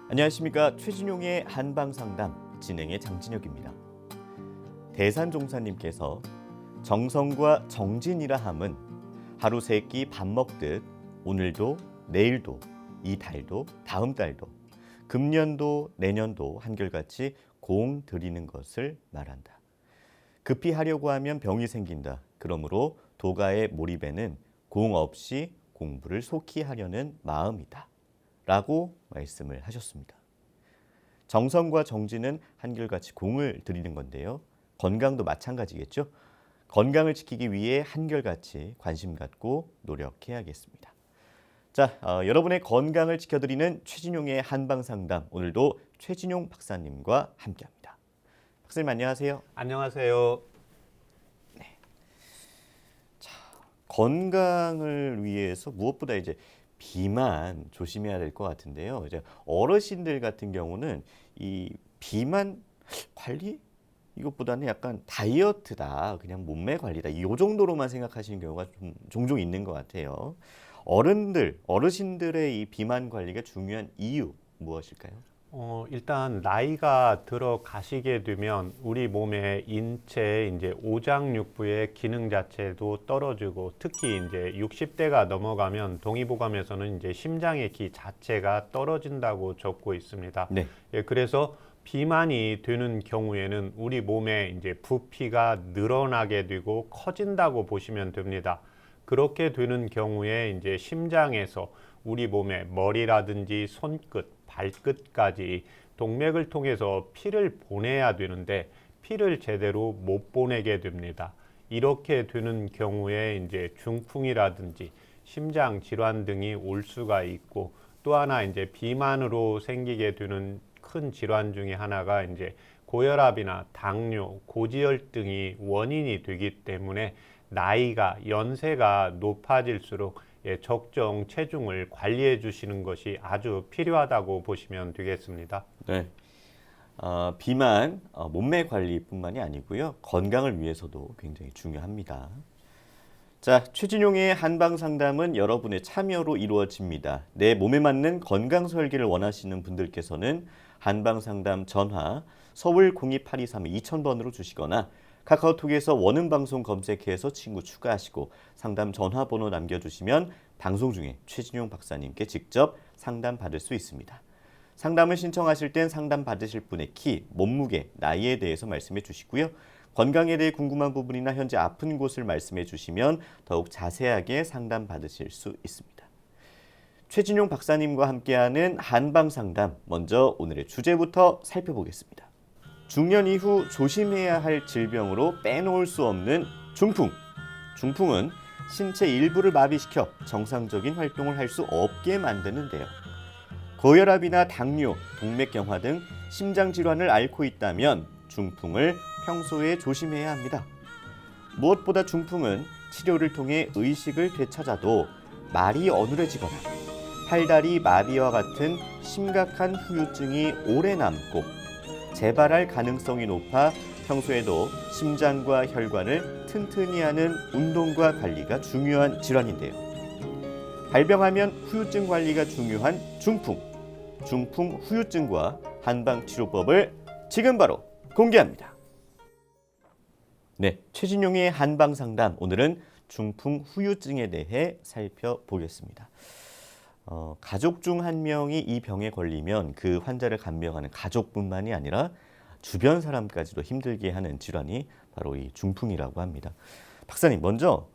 안녕하십니까. 최진용의 한방상담 진행의 장진혁입니다. 대산종사님께서 정성과 정진이라 함은 하루 세 끼 밥 먹듯 오늘도 내일도 이 달도 다음 달도 금년도 내년도 한결같이 공 들이는 것을 말한다. 급히 하려고 하면 병이 생긴다. 그러므로 도가의 몰입에는 공 없이 공부를 속히 하려는 마음이다. 라고 말씀을 하셨습니다. 정성과 정진은 한결같이 공을 들이는 건데요. 건강도 마찬가지겠죠. 건강을 지키기 위해 한결같이 관심 갖고 노력해야겠습니다. 자, 여러분의 건강을 지켜드리는 최진용의 한방상담. 오늘도 최진용 박사님과 함께합니다. 박사님 안녕하세요. 안녕하세요. 건강을 위해서 무엇보다 이제 비만 조심해야 될 것 같은데요. 이제 어르신들 같은 경우는 이 비만 관리 이것보다는 약간 다이어트다, 그냥 몸매 관리다, 이 정도로만 생각하시는 경우가 좀 종종 있는 것 같아요. 어르신들의 이 비만 관리가 중요한 이유 무엇일까요? 일단 나이가 들어가시게 되면 우리 몸의 인체 이제 오장육부의 기능 자체도 떨어지고, 특히 이제 60대가 넘어가면 동의보감에서는 이제 심장의 기 자체가 떨어진다고 적고 있습니다. 네. 예, 그래서 비만이 되는 경우에는 우리 몸에 이제 부피가 늘어나게 되고 커진다고 보시면 됩니다. 그렇게 되는 경우에 이제 심장에서 우리 몸의 머리라든지 손끝, 발끝까지 동맥을 통해서 피를 보내야 되는데 피를 제대로 못 보내게 됩니다. 이렇게 되는 경우에 이제 중풍이라든지 심장 질환 등이 올 수가 있고, 또 하나 이제 비만으로 생기게 되는 큰 질환 중에 하나가 이제 고혈압이나 당뇨, 고지혈증이 원인이 되기 때문에 나이가 연세가 높아질수록 적정 체중을 관리해 주시는 것이 아주 필요하다고 보시면 되겠습니다. 네. 비만 몸매 관리뿐만이 아니고요. 건강을 위해서도 굉장히 중요합니다. 자, 최진용의 한방상담은 여러분의 참여로 이루어집니다. 내 몸에 맞는 건강 설계를 원하시는 분들께서는 한방상담 전화 서울 02823-2000번으로 주시거나 카카오톡에서 원음방송 검색해서 친구 추가하시고 상담 전화번호 남겨주시면 방송 중에 최진용 박사님께 직접 상담 받을 수 있습니다. 상담을 신청하실 땐 상담 받으실 분의 키, 몸무게, 나이에 대해서 말씀해 주시고요. 건강에 대해 궁금한 부분이나 현재 아픈 곳을 말씀해 주시면 더욱 자세하게 상담 받으실 수 있습니다. 최진용 박사님과 함께하는 한방상담, 먼저 오늘의 주제부터 살펴보겠습니다. 중년 이후 조심해야 할 질병으로 빼놓을 수 없는 중풍. 중풍은 신체 일부를 마비시켜 정상적인 활동을 할 수 없게 만드는데요. 고혈압이나 당뇨, 동맥경화 등 심장 질환을 앓고 있다면 중풍을 평소에 조심해야 합니다. 무엇보다 중풍은 치료를 통해 의식을 되찾아도 말이 어눌해지거나 팔다리 마비와 같은 심각한 후유증이 오래 남고 재발할 가능성이 높아 평소에도 심장과 혈관을 튼튼히 하는 운동과 관리가 중요한 질환인데요. 발병하면 후유증 관리가 중요한 중풍, 중풍 후유증과 한방치료법을 지금 바로 공개합니다. 네, 최진용의 한방상담, 오늘은 중풍 후유증에 대해 살펴보겠습니다. 가족 중 한 명이 이 병에 걸리면 그 환자를 간병하는 가족뿐만이 아니라 주변 사람까지도 힘들게 하는 질환이 바로 이 중풍이라고 합니다. 박사님, 먼저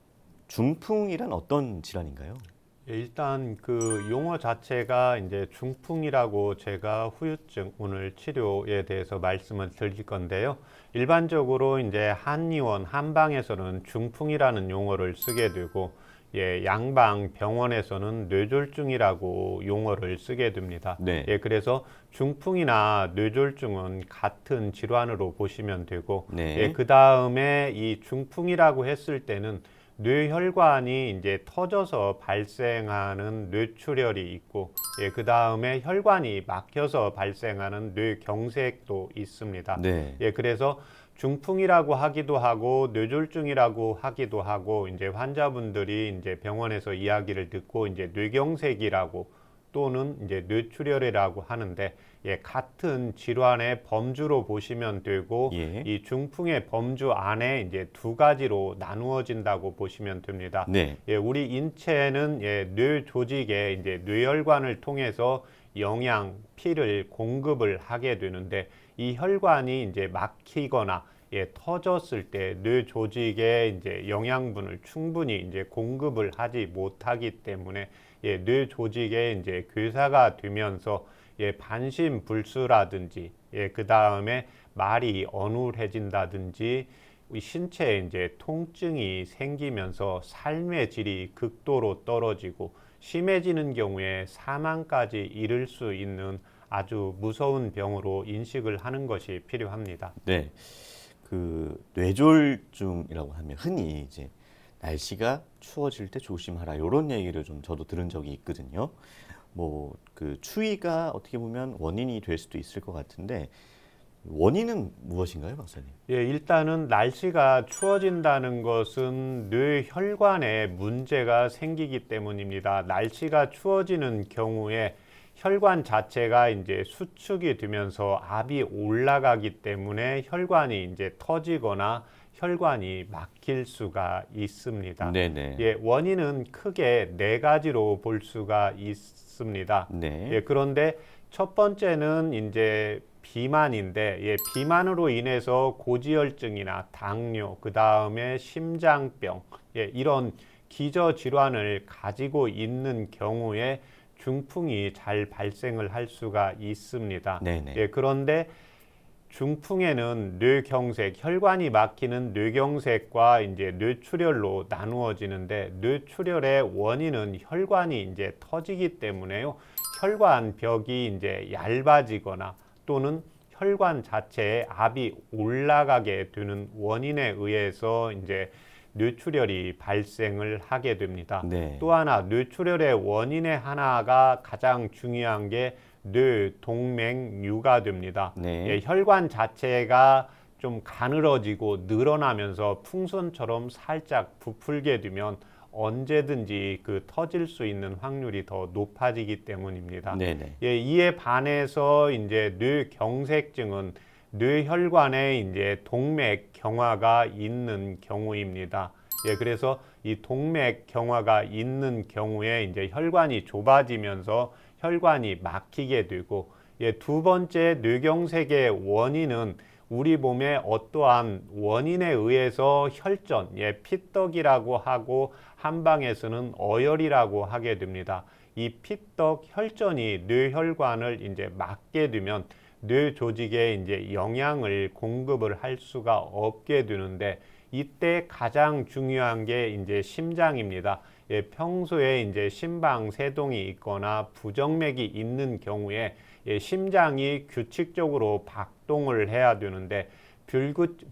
중풍이란 어떤 질환인가요? 일단 그 용어 자체가 이제 중풍이라고, 제가 후유증 오늘 치료에 대해서 말씀을 드릴 건데요. 일반적으로 이제 한의원, 한방에서는 중풍이라는 용어를 쓰게 되고, 양방 병원에서는 뇌졸중이라고 용어를 쓰게 됩니다. 네. 그래서 중풍이나 뇌졸중은 같은 질환으로 보시면 되고, 네. 그 다음에 이 중풍이라고 했을 때는 뇌혈관이 이제 터져서 발생하는 뇌출혈이 있고, 그 다음에 혈관이 막혀서 발생하는 뇌경색도 있습니다. 네. 그래서 중풍이라고 하기도 하고 뇌졸중이라고 하기도 하고, 이제 환자분들이 이제 병원에서 이야기를 듣고 이제 뇌경색이라고 또는 이제 뇌출혈이라고 하는데 같은 질환의 범주로 보시면 되고 예. 이 중풍의 범주 안에 이제 두 가지로 나누어진다고 보시면 됩니다. 네. 우리 인체는 뇌 조직에 이제 뇌혈관을 통해서 영양, 피를 공급을 하게 되는데 이 혈관이 이제 막히거나 터졌을 때 뇌 조직에 이제 영양분을 충분히 이제 공급을 하지 못하기 때문에 뇌 조직에 이제 괴사가 되면서 반신불수라든지 그 다음에 말이 어눌해진다든지 신체에 이제 통증이 생기면서 삶의 질이 극도로 떨어지고 심해지는 경우에 사망까지 이를 수 있는 아주 무서운 병으로 인식을 하는 것이 필요합니다. 네. 그 뇌졸중이라고 하면 흔히 이제 날씨가 추워질 때 조심하라 이런 얘기를 좀 저도 들은 적이 있거든요. 뭐 그 추위가 어떻게 보면 원인이 될 수도 있을 것 같은데 원인은 무엇인가요, 박사님? 일단은 날씨가 추워진다는 것은 뇌혈관에 문제가 생기기 때문입니다. 날씨가 추워지는 경우에 혈관 자체가 이제 수축이 되면서 압이 올라가기 때문에 혈관이 이제 터지거나 혈관이 막힐 수가 있습니다. 네네. 원인은 크게 네 가지로 볼 수가 있습니다. 네. 그런데 첫 번째는 이제 비만인데 비만으로 인해서 고지혈증이나 당뇨, 그 다음에 심장병 이런 기저질환을 가지고 있는 경우에 중풍이 잘 발생을 할 수가 있습니다. 네네. 그런데 중풍에는 뇌경색, 혈관이 막히는 뇌경색과 이제 뇌출혈로 나누어지는데 뇌출혈의 원인은 혈관이 이제 터지기 때문에요. 혈관벽이 이제 얇아지거나 또는 혈관 자체에 압이 올라가게 되는 원인에 의해서 이제 뇌출혈이 발생을 하게 됩니다. 네. 또 하나 뇌출혈의 원인의 하나가 가장 중요한 게 뇌동맥류가 됩니다. 네. 혈관 자체가 좀 가늘어지고 늘어나면서 풍선처럼 살짝 부풀게 되면 언제든지 그 터질 수 있는 확률이 더 높아지기 때문입니다. 네네. 이에 반해서 이제 뇌경색증은 뇌혈관에 이제 동맥 경화가 있는 경우입니다. 그래서 이 동맥 경화가 있는 경우에 이제 혈관이 좁아지면서 혈관이 막히게 되고, 두 번째 뇌경색의 원인은 우리 몸의 어떠한 원인에 의해서 혈전, 피떡이라고 하고 한방에서는 어혈이라고 하게 됩니다. 이 피떡 혈전이 뇌혈관을 이제 막게 되면 뇌 조직에 이제 영양을 공급을 할 수가 없게 되는데 이때 가장 중요한 게 이제 심장입니다. 평소에 이제 심방세동이 있거나 부정맥이 있는 경우에 심장이 규칙적으로 박동을 해야 되는데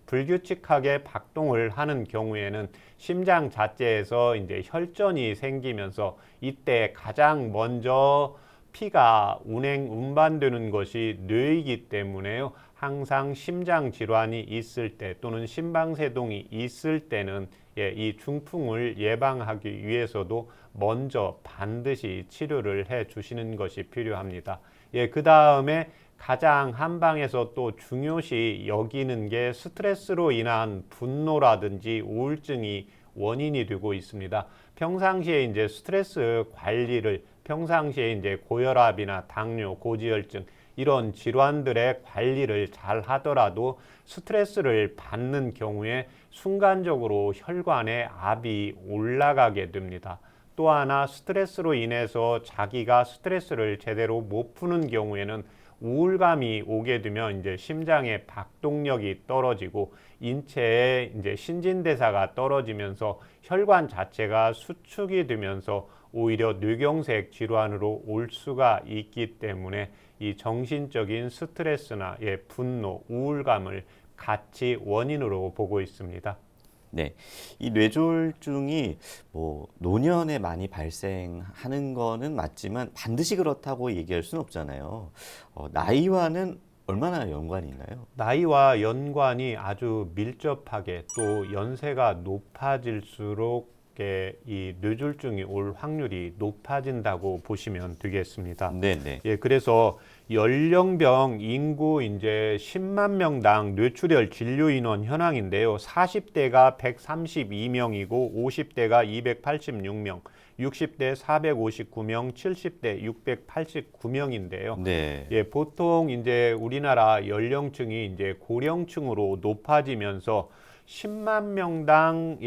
불규칙하게 박동을 하는 경우에는 심장 자체에서 이제 혈전이 생기면서 이때 가장 먼저 피가 운반되는 것이 뇌이기 때문에요. 항상 심장 질환이 있을 때 또는 심방세동이 있을 때는 이 중풍을 예방하기 위해서도 먼저 반드시 치료를 해 주시는 것이 필요합니다. 그 다음에 가장 한방에서 또 중요시 여기는 게 스트레스로 인한 분노라든지 우울증이 원인이 되고 있습니다. 평상시에 이제 스트레스 관리를 평상시에 이제 고혈압이나 당뇨, 고지혈증 이런 질환들의 관리를 잘 하더라도 스트레스를 받는 경우에 순간적으로 혈관에 압이 올라가게 됩니다. 또 하나 스트레스로 인해서 자기가 스트레스를 제대로 못 푸는 경우에는 우울감이 오게 되면 이제 심장의 박동력이 떨어지고 인체의 이제 신진대사가 떨어지면서 혈관 자체가 수축이 되면서 오히려 뇌경색 질환으로 올 수가 있기 때문에 이 정신적인 스트레스나 분노, 우울감을 같이 원인으로 보고 있습니다. 네, 이 뇌졸중이 뭐 노년에 많이 발생하는 거는 맞지만 반드시 그렇다고 얘기할 수는 없잖아요. 나이와는 얼마나 연관이 있나요? 나이와 연관이 아주 밀접하게 또 연세가 높아질수록 이 뇌졸중이 올 확률이 높아진다고 보시면 되겠습니다. 네네. 예, 그래서 연령별 인구 이제 10만 명당 뇌출혈 진료 인원 현황인데요. 40대가 132명이고 50대가 286명, 60대 459명, 70대 689명인데요. 네. 예, 보통 이제 우리나라 연령층이 이제 고령층으로 높아지면서 10만 명당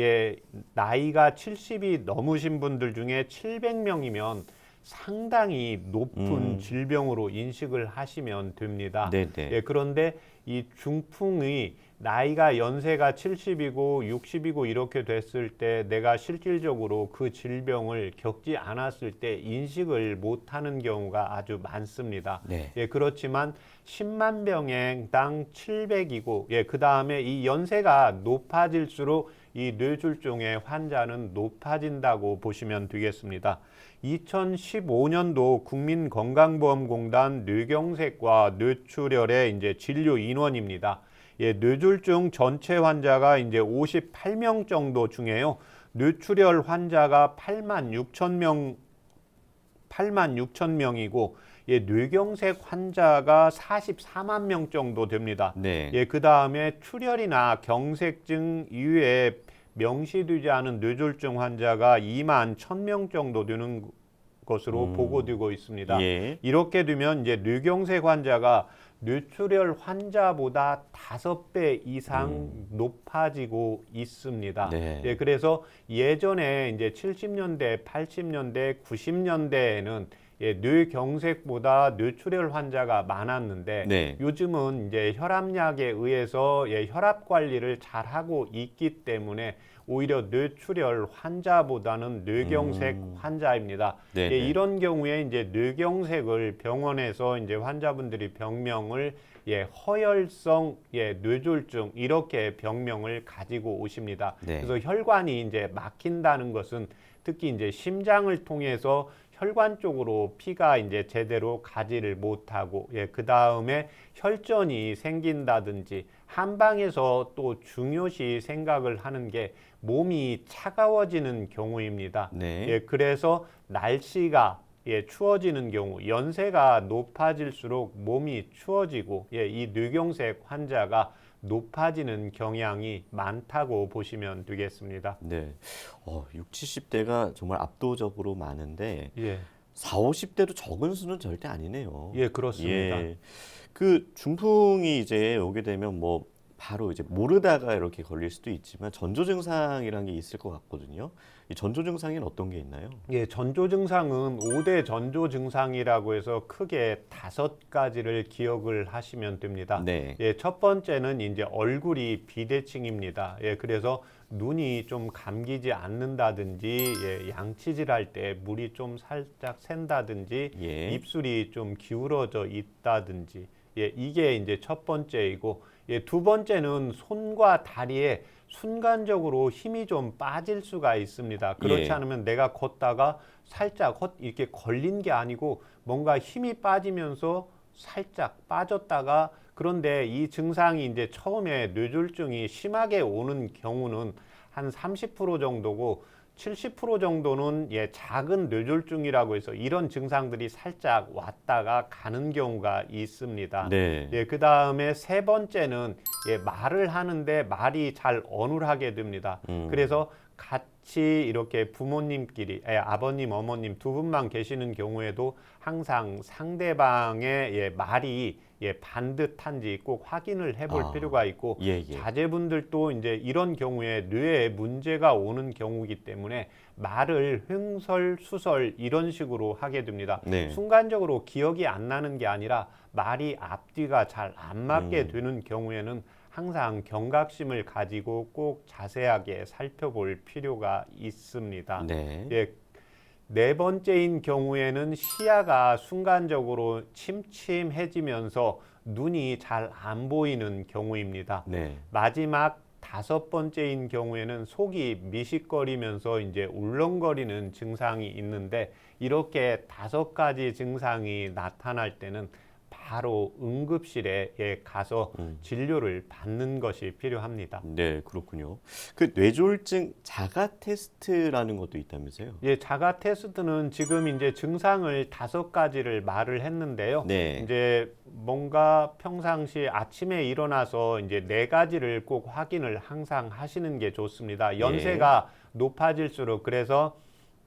나이가 70이 넘으신 분들 중에 700명이면 상당히 높은 질병으로 인식을 하시면 됩니다. 네네. 예, 그런데 이 중풍의 나이가 연세가 70이고 60이고 이렇게 됐을 때 내가 실질적으로 그 질병을 겪지 않았을 때 인식을 못하는 경우가 아주 많습니다. 네. 예, 그렇지만 10만 병당 700이고 그 다음에 이 연세가 높아질수록 이 뇌졸중의 환자는 높아진다고 보시면 되겠습니다. 2015년도 국민건강보험공단 뇌경색과 뇌출혈의 이제 진료 인원입니다. 예, 뇌졸중 전체 환자가 이제 58명 정도 중에요. 뇌출혈 환자가 8만 6천 명이고 예, 뇌경색 환자가 44만 명 정도 됩니다. 네. 예, 그 다음에 출혈이나 경색증 이외에 명시되지 않은 뇌졸중 환자가 2만 1,000명 정도 되는 것으로 보고되고 있습니다. 예. 이렇게 되면 이제 뇌경색 환자가 뇌출혈 환자보다 5배 이상 높아지고 있습니다. 네. 예, 그래서 예전에 이제 70년대, 80년대, 90년대에는 뇌경색보다 뇌출혈 환자가 많았는데 네. 요즘은 이제 혈압약에 의해서 혈압 관리를 잘 하고 있기 때문에 오히려 뇌출혈 환자보다는 뇌경색 환자입니다. 네네. 이런 경우에 이제 뇌경색을 병원에서 이제 환자분들이 병명을 허혈성 뇌졸중 이렇게 병명을 가지고 오십니다. 네. 그래서 혈관이 이제 막힌다는 것은 특히 이제 심장을 통해서 혈관 쪽으로 피가 이제 제대로 가지를 못하고 그 다음에 혈전이 생긴다든지 한방에서 또 중요시 생각을 하는 게 몸이 차가워지는 경우입니다. 네. 그래서 날씨가 추워지는 경우 연세가 높아질수록 몸이 추워지고 이 뇌경색 환자가 높아지는 경향이 많다고 보시면 되겠습니다. 네. 6, 70대가 정말 압도적으로 많은데 예, 4, 50대도 적은 수는 절대 아니네요. 예, 그렇습니다. 예. 그 중풍이 이제 오게 되면 뭐 바로 이제 모르다가 이렇게 걸릴 수도 있지만 전조 증상이라는 게 있을 것 같거든요. 이 전조 증상에는 어떤 게 있나요? 예, 전조 증상은 5대 전조 증상이라고 해서 크게 5가지를 기억을 하시면 됩니다. 네. 첫 번째는 이제 얼굴이 비대칭입니다. 그래서 눈이 좀 감기지 않는다든지, 양치질할 때 물이 좀 살짝 샌다든지, 예. 입술이 좀 기울어져 있다든지, 이게 이제 첫 번째이고, 두 번째는 손과 다리에 순간적으로 힘이 좀 빠질 수가 있습니다. 그렇지 예. 않으면 내가 걷다가 살짝 이렇게 걸린 게 아니고 뭔가 힘이 빠지면서 살짝 빠졌다가 그런데 이 증상이 이제 처음에 뇌졸중이 심하게 오는 경우는 한 30% 정도고 70% 정도는 작은 뇌졸중이라고 해서 이런 증상들이 살짝 왔다가 가는 경우가 있습니다. 네. 그 다음에 세 번째는 말을 하는데 말이 잘 어눌하게 됩니다. 그래서 같이 이렇게 부모님끼리 아버님, 어머님 두 분만 계시는 경우에도 항상 상대방의 말이 반듯한지 꼭 확인을 해볼 필요가 있고 예. 자제분들도 이제 이런 경우에 뇌에 문제가 오는 경우이기 때문에 말을 횡설수설 이런 식으로 하게 됩니다. 네. 순간적으로 기억이 안 나는 게 아니라 말이 앞뒤가 잘 안 맞게 되는 경우에는 항상 경각심을 가지고 꼭 자세하게 살펴볼 필요가 있습니다. 네. 네 번째인 경우에는 시야가 순간적으로 침침해지면서 눈이 잘 안 보이는 경우입니다. 네. 마지막 다섯 번째인 경우에는 속이 미식거리면서 이제 울렁거리는 증상이 있는데 이렇게 5가지 증상이 나타날 때는 바로 응급실에 가서 진료를 받는 것이 필요합니다. 네, 그렇군요. 그 뇌졸중 자가 테스트라는 것도 있다면서요? 예, 자가 테스트는 지금 이제 증상을 5가지를 말을 했는데요. 네. 이제 뭔가 평상시 아침에 일어나서 이제 4가지를 꼭 확인을 항상 하시는 게 좋습니다. 연세가 높아질수록 그래서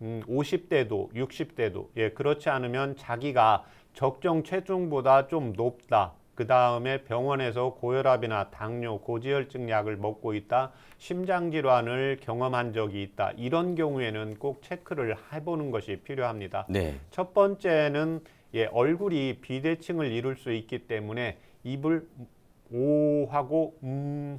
50대도 60대도 그렇지 않으면 자기가 적정 체중보다 좀 높다. 그 다음에 병원에서 고혈압이나 당뇨, 고지혈증 약을 먹고 있다. 심장질환을 경험한 적이 있다. 이런 경우에는 꼭 체크를 해보는 것이 필요합니다. 네. 첫 번째는 얼굴이 비대칭을 이룰 수 있기 때문에 입을 오 하고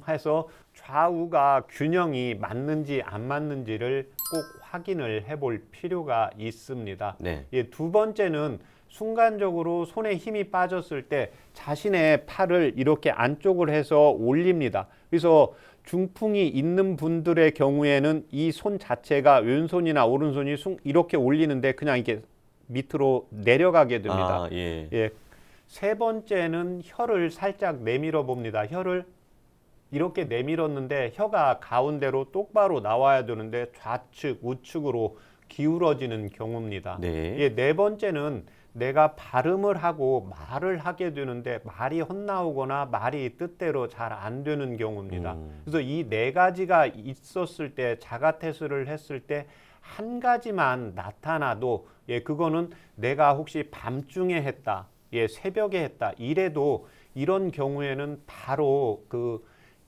해서 좌우가 균형이 맞는지 안 맞는지를 꼭 확인을 해볼 필요가 있습니다. 네. 두 번째는 순간적으로 손에 힘이 빠졌을 때 자신의 팔을 이렇게 안쪽을 해서 올립니다. 그래서 중풍이 있는 분들의 경우에는 이 손 자체가 왼손이나 오른손이 이렇게 올리는데 그냥 이게 밑으로 내려가게 됩니다. 아, 예. 세 번째는 혀를 살짝 내밀어 봅니다. 혀를 이렇게 내밀었는데 혀가 가운데로 똑바로 나와야 되는데 좌측, 우측으로 기울어지는 경우입니다. 네. 네 번째는 내가 발음을 하고 말을 하게 되는데 말이 헛나오거나 말이 뜻대로 잘 안 되는 경우입니다. 그래서 이 4가지가 있었을 때 자가 테스트를 했을 때 한 가지만 나타나도 그거는 내가 혹시 밤중에 했다. 새벽에 했다. 이래도 이런 경우에는 바로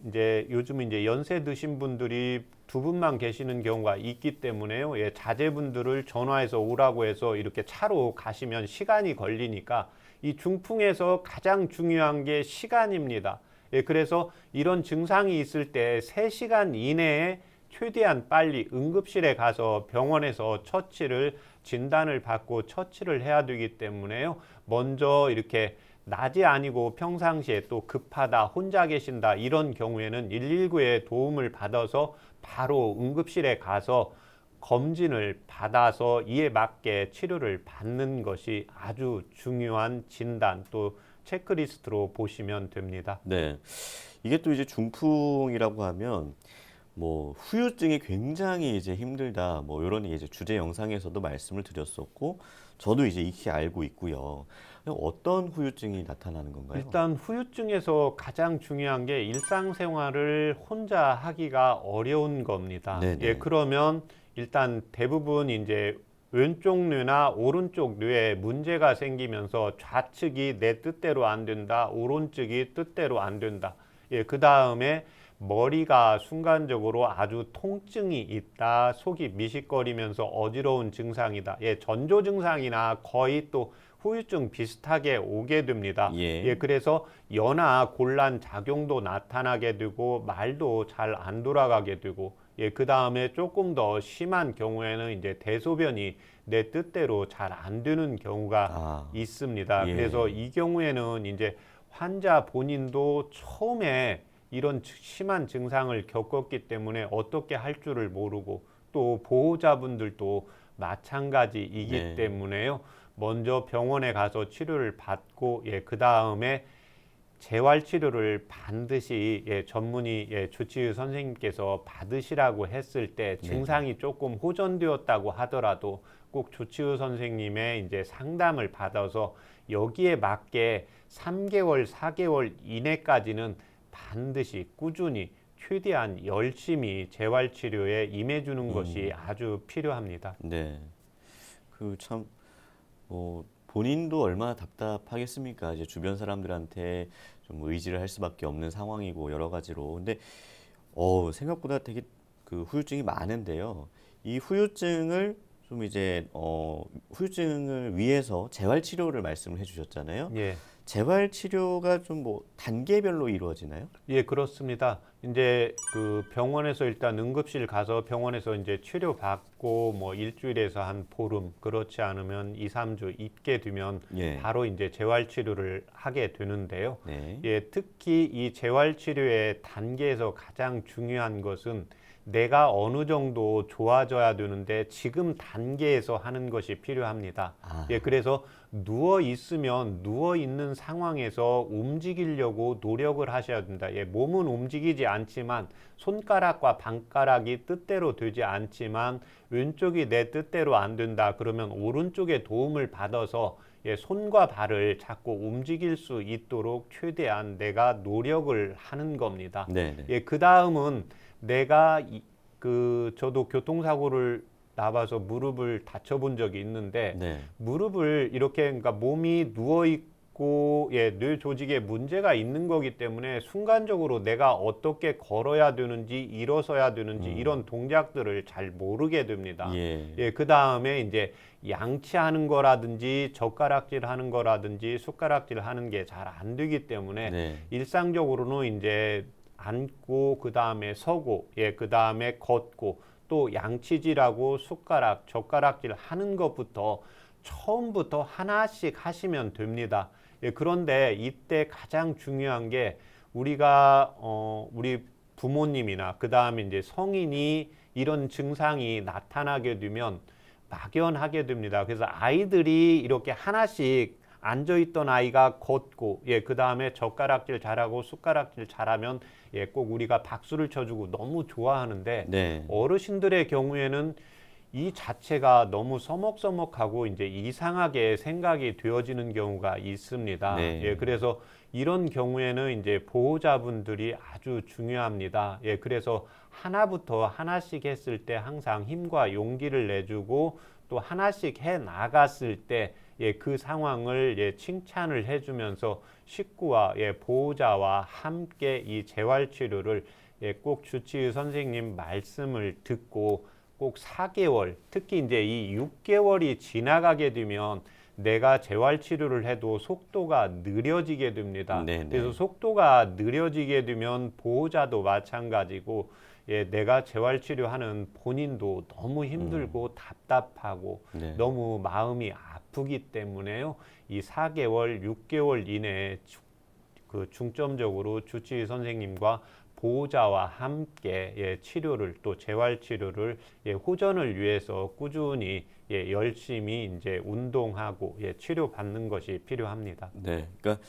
이제 요즘 이제 연세 드신 분들이 2분만 계시는 경우가 있기 때문에요. 자제분들을 전화해서 오라고 해서 이렇게 차로 가시면 시간이 걸리니까 이 중풍에서 가장 중요한 게 시간입니다. 그래서 이런 증상이 있을 때 3시간 이내에 최대한 빨리 응급실에 가서 병원에서 진단을 받고 처치를 해야 되기 때문에요. 먼저 이렇게 낮이 아니고 평상시에 또 급하다, 혼자 계신다 이런 경우에는 119에 도움을 받아서 바로 응급실에 가서 검진을 받아서 이에 맞게 치료를 받는 것이 아주 중요한 진단 또 체크리스트로 보시면 됩니다. 네. 이게 또 이제 중풍이라고 하면 뭐 후유증이 굉장히 이제 힘들다 뭐 이런 이제 주제 영상에서도 말씀을 드렸었고 저도 이제 익히 알고 있고요. 어떤 후유증이 나타나는 건가요? 일단 후유증에서 가장 중요한 게 일상생활을 혼자 하기가 어려운 겁니다. 네네. 그러면 일단 대부분 이제 왼쪽 뇌나 오른쪽 뇌에 문제가 생기면서 좌측이 내 뜻대로 안 된다, 오른쪽이 뜻대로 안 된다. 그 다음에 머리가 순간적으로 아주 통증이 있다, 속이 미식거리면서 어지러운 증상이다. 전조 증상이나 거의 또 후유증 비슷하게 오게 됩니다. 그래서 연하 곤란 작용도 나타나게 되고 말도 잘 안 돌아가게 되고 그 다음에 조금 더 심한 경우에는 이제 대소변이 내 뜻대로 잘 안 되는 경우가 있습니다. 그래서 이 경우에는 이제 환자 본인도 처음에 이런 심한 증상을 겪었기 때문에 어떻게 할 줄을 모르고 또 보호자분들도 마찬가지이기 때문에요. 먼저 병원에 가서 치료를 받고 그 다음에 재활 치료를 반드시 전문의 주치의 선생님께서 받으시라고 했을 때 증상이 조금 호전되었다고 하더라도 꼭 주치의 선생님의 이제 상담을 받아서 여기에 맞게 3개월, 4개월 이내까지는 반드시 꾸준히 최대한 열심히 재활 치료에 임해주는 것이 아주 필요합니다. 네. 본인도 얼마나 답답하겠습니까? 이제 주변 사람들한테 좀 의지를 할 수밖에 없는 상황이고 여러 가지로. 근데 생각보다 되게 그 후유증이 많은데요. 이 후유증을 좀 이제 후유증을 위해서 재활 치료를 말씀을 해주셨잖아요. 재활 치료가 좀 뭐 단계별로 이루어지나요? 그렇습니다. 이제 그 병원에서 일단 응급실 가서 병원에서 이제 치료 받고 뭐 일주일에서 한 보름, 그렇지 않으면 2, 3주 있게 되면 바로 이제 재활 치료를 하게 되는데요. 특히 이 재활 치료의 단계에서 가장 중요한 것은 내가 어느 정도 좋아져야 되는데 지금 단계에서 하는 것이 필요합니다. 예, 그래서 누워 있으면 누워 있는 상황에서 움직이려고 노력을 하셔야 된다. 예, 몸은 움직이지 않지만 손가락과 발가락이 뜻대로 되지 않지만 왼쪽이 내 뜻대로 안 된다. 그러면 오른쪽의 도움을 받아서 예, 손과 발을 자꾸 움직일 수 있도록 최대한 내가 노력을 하는 겁니다. 네네. 예, 그 다음은 내가 저도 교통사고를 나봐서 무릎을 다쳐본 적이 있는데 네. 무릎을 이렇게 그러니까 몸이 누워 있고 예, 뇌 조직에 문제가 있는 거기 때문에 순간적으로 내가 어떻게 걸어야 되는지 일어서야 되는지 이런 동작들을 잘 모르게 됩니다. 예. 예, 그 다음에 이제 양치하는 거라든지 젓가락질 하는 거라든지 숟가락질 하는 게 잘 안 되기 때문에 네. 일상적으로는 이제 앉고 그 다음에 서고 예, 그 다음에 걷고 또 양치질하고 숟가락, 젓가락질 하는 것부터 처음부터 하나씩 하시면 됩니다. 예, 그런데 이때 가장 중요한 게 우리가 우리 부모님이나 그 다음에 이제 성인이 이런 증상이 나타나게 되면 막연하게 됩니다. 그래서 아이들이 이렇게 하나씩 앉아있던 아이가 걷고 예, 그 다음에 젓가락질 잘하고 숟가락질 잘하면 예, 꼭 우리가 박수를 쳐주고 너무 좋아하는데 네. 어르신들의 경우에는 이 자체가 너무 서먹서먹하고 이제 이상하게 생각이 되어지는 경우가 있습니다. 네. 예, 그래서 이런 경우에는 이제 보호자분들이 아주 중요합니다. 예, 그래서 하나부터 하나씩 했을 때 항상 힘과 용기를 내주고 또 하나씩 해 나갔을 때 예, 그 상황을 예, 칭찬을 해주면서 식구와 예, 보호자와 함께 이 재활치료를 예, 꼭 주치의 선생님 말씀을 듣고 꼭 4개월, 특히 이제 이 6개월이 지나가게 되면 내가 재활치료를 해도 속도가 느려지게 됩니다. 네네. 그래서 속도가 느려지게 되면 보호자도 마찬가지고 예, 내가 재활치료하는 본인도 너무 힘들고 답답하고 네. 너무 마음이 아프기 때문에요. 이 4개월, 6개월 이내에 그 중점적으로 주치의 선생님과 보호자와 함께 예, 치료를 또 재활치료를 예, 호전을 위해서 꾸준히 예, 열심히 이제 운동하고 예, 치료받는 것이 필요합니다. 네. 그러니까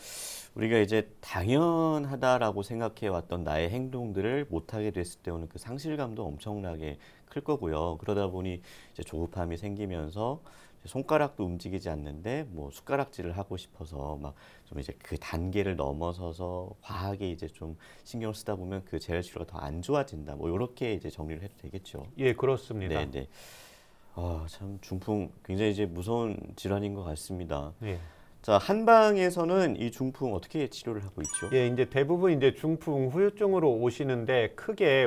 우리가 이제 당연하다라고 생각해 왔던 나의 행동들을 못하게 됐을 때 오는 그 상실감도 엄청나게 클 거고요. 그러다 보니 이제 조급함이 생기면서 손가락도 움직이지 않는데 뭐 숟가락질을 하고 싶어서 막 좀 이제 그 단계를 넘어서서 과하게 이제 좀 신경을 쓰다 보면 그 재활 치료가 더 안 좋아진다. 뭐 이렇게 이제 정리를 해도 되겠죠. 예, 그렇습니다. 네, 네. 참 중풍 굉장히 이제 무서운 질환인 것 같습니다. 예. 자, 한방에서는 이 중풍 어떻게 치료를 하고 있죠? 예, 이제 대부분 이제 중풍 후유증으로 오시는데 크게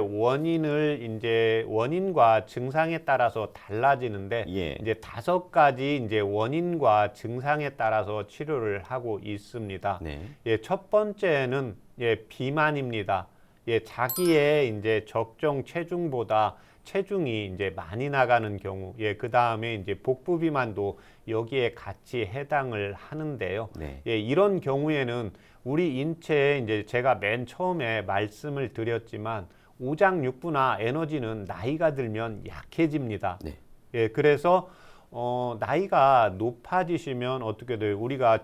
원인과 증상에 따라서 달라지는데 예. 이제 5가지 이제 원인과 증상에 따라서 치료를 하고 있습니다. 네. 예, 첫 번째는 예, 비만입니다. 예, 자기의 이제 적정 체중보다 체중이 이제 많이 나가는 경우, 예, 그 다음에 이제 복부 비만도 여기에 같이 해당을 하는데요. 네. 예, 이런 경우에는 우리 인체에 이제 제가 맨 처음에 말씀을 드렸지만 오장육부나 에너지는 나이가 들면 약해집니다. 네. 예, 그래서 나이가 높아지시면 어떻게 돼요? 우리가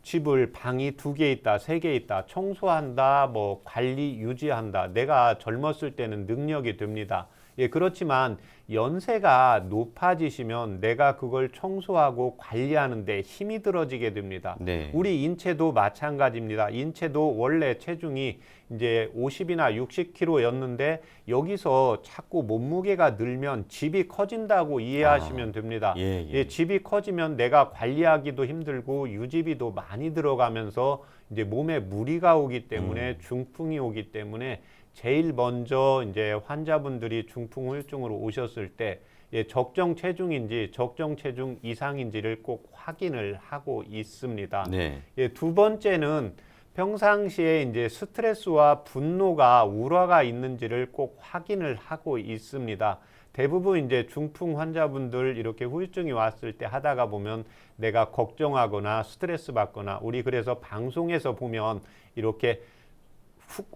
집을 방이 2개 있다, 3개 있다, 청소한다, 뭐 관리 유지한다. 내가 젊었을 때는 능력이 됩니다. 예, 그렇지만 연세가 높아지시면 내가 그걸 청소하고 관리하는데 힘이 들어지게 됩니다. 네. 우리 인체도 마찬가지입니다. 인체도 원래 체중이 이제 50이나 60kg였는데 여기서 자꾸 몸무게가 늘면 집이 커진다고 이해하시면 됩니다. 예, 예. 예, 집이 커지면 내가 관리하기도 힘들고 유지비도 많이 들어가면서 이제 몸에 무리가 오기 때문에 중풍이 오기 때문에 제일 먼저 이제 환자분들이 중풍 후유증으로 오셨을 때 예, 적정 체중인지 적정 체중 이상인지를 꼭 확인을 하고 있습니다. 네. 예, 두 번째는 평상시에 이제 스트레스와 분노가 우려가 있는지를 꼭 확인을 하고 있습니다. 대부분 이제 중풍 환자분들 이렇게 후유증이 왔을 때 하다가 보면 내가 걱정하거나 스트레스 받거나 우리 그래서 방송에서 보면 이렇게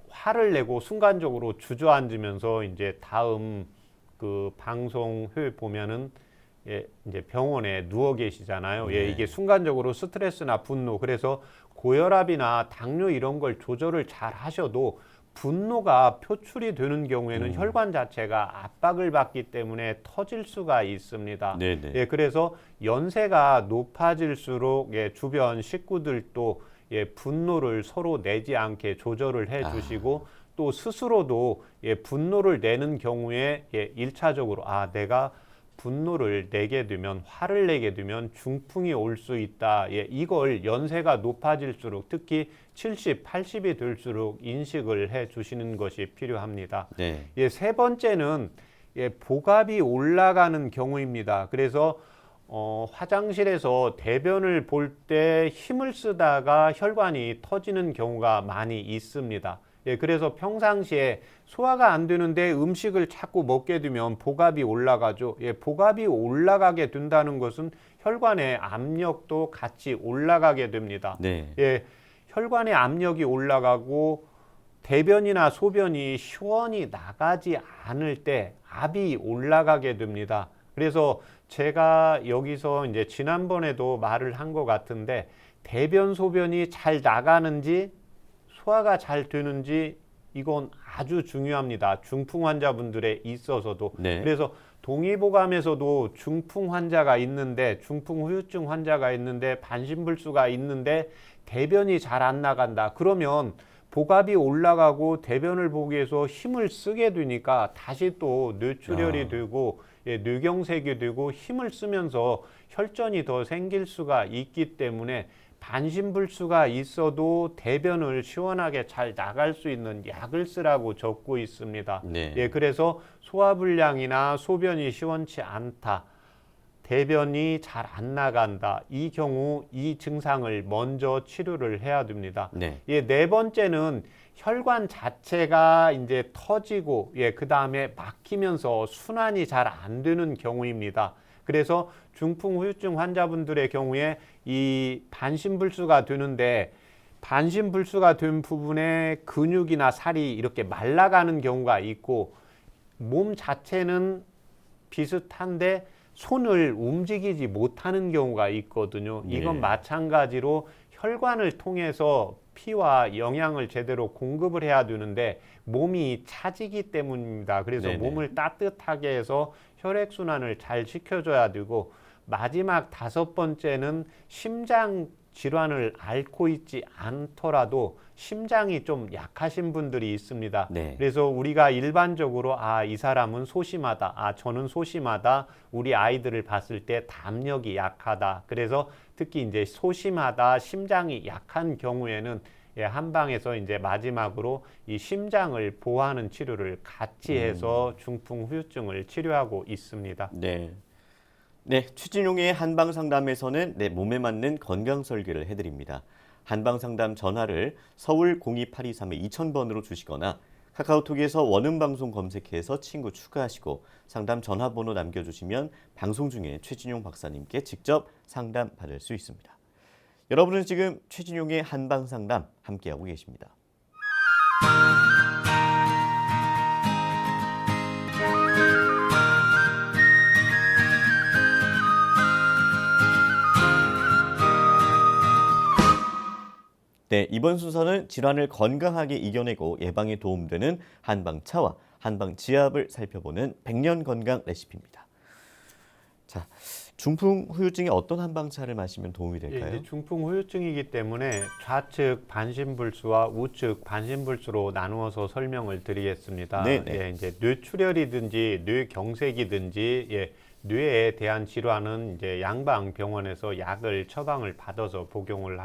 화를 내고 순간적으로 주저앉으면서 이제 다음 그 방송회 보면은 이제 병원에 누워 계시잖아요. 네. 이게 순간적으로 스트레스나 분노, 그래서 고혈압이나 당뇨 이런 걸 조절을 잘 하셔도 분노가 표출이 되는 경우에는 혈관 자체가 압박을 받기 때문에 터질 수가 있습니다. 네네. 그래서 연세가 높아질수록 주변 식구들도 분노를 서로 내지 않게 조절을 해주시고 또 스스로도 분노를 내는 경우에 1차적으로 내가 분노를 내게 되면, 화를 내게 되면 중풍이 올 수 있다. 이걸 연세가 높아질수록, 특히 70, 80이 될수록 인식을 해 주시는 것이 필요합니다. 네. 세 번째는 복압이 올라가는 경우입니다. 그래서 화장실에서 대변을 볼 때 힘을 쓰다가 혈관이 터지는 경우가 많이 있습니다. 그래서 평상시에 소화가 안 되는데 음식을 자꾸 먹게 되면 복압이 올라가죠. 복압이 올라가게 된다는 것은 혈관의 압력도 같이 올라가게 됩니다. 네. 혈관의 압력이 올라가고 대변이나 소변이 시원히 나가지 않을 때 압이 올라가게 됩니다. 그래서 제가 여기서 이제 지난번에도 말을 한 것 같은데, 대변 소변이 잘 나가는지 소화가 잘 되는지 이건 아주 중요합니다. 중풍 환자분들에 있어서도. 네. 그래서 동의보감에서도 중풍 환자가 있는데, 중풍 후유증 환자가 있는데, 반신불수가 있는데 대변이 잘 안 나간다. 그러면 복압이 올라가고 대변을 보기 위해서 힘을 쓰게 되니까 다시 또 뇌출혈이 되고 뇌경색이 되고 힘을 쓰면서 혈전이 더 생길 수가 있기 때문에 반신불수가 있어도 대변을 시원하게 잘 나갈 수 있는 약을 쓰라고 적고 있습니다. 네. 그래서 소화불량이나 소변이 시원치 않다, 대변이 잘 안 나간다, 이 경우 이 증상을 먼저 치료를 해야 됩니다. 네. 네 번째는 혈관 자체가 이제 터지고 그 다음에 막히면서 순환이 잘 안 되는 경우입니다. 그래서 중풍 후유증 환자분들의 경우에 이 반신불수가 되는데, 반신불수가 된 부분에 근육이나 살이 이렇게 말라가는 경우가 있고, 몸 자체는 비슷한데 손을 움직이지 못하는 경우가 있거든요. 이건 네. 마찬가지로 혈관을 통해서 피와 영양을 제대로 공급을 해야 되는데 몸이 차지기 때문입니다. 그래서 네네. 몸을 따뜻하게 해서 혈액순환을 잘 시켜줘야 되고, 마지막 다섯 번째는 심장 질환을 앓고 있지 않더라도 심장이 좀 약하신 분들이 있습니다. 네. 그래서 우리가 일반적으로 이 사람은 소심하다, 저는 소심하다, 우리 아이들을 봤을 때 담력이 약하다. 그래서 특히 이제 소심하다, 심장이 약한 경우에는 한방에서 이제 마지막으로 이 심장을 보호하는 치료를 같이 해서 중풍 후유증을 치료하고 있습니다. 네. 네, 최진용의 한방 상담에서는 내 몸에 맞는 건강 설계를 해드립니다. 한방 상담 전화를 서울 02823-2000번으로 주시거나 카카오톡에서 원음방송 검색해서 친구 추가하시고 상담 전화번호 남겨주시면 방송 중에 최진용 박사님께 직접 상담 받을 수 있습니다. 여러분은 지금 최진용의 한방 상담 함께하고 계십니다. 네, 이번 순서는 질환을 건강하게 이겨내고 예방에 도움되는 한방차와 한방지압을 살펴보는 100년 건강 레시피입니다. 자, 중풍 후유증에 어떤 한방차를 마시면 도움이 될까요? 이제 중풍 후유증이기 때문에 좌측 반신불수와 우측 반신불수로 나누어서 설명을 드리겠습니다. 네네. 이제 뇌출혈이든지 뇌경색이든지 뇌에 대한 질환은 이제 양방병원에서 약을 처방을 받아서 복용을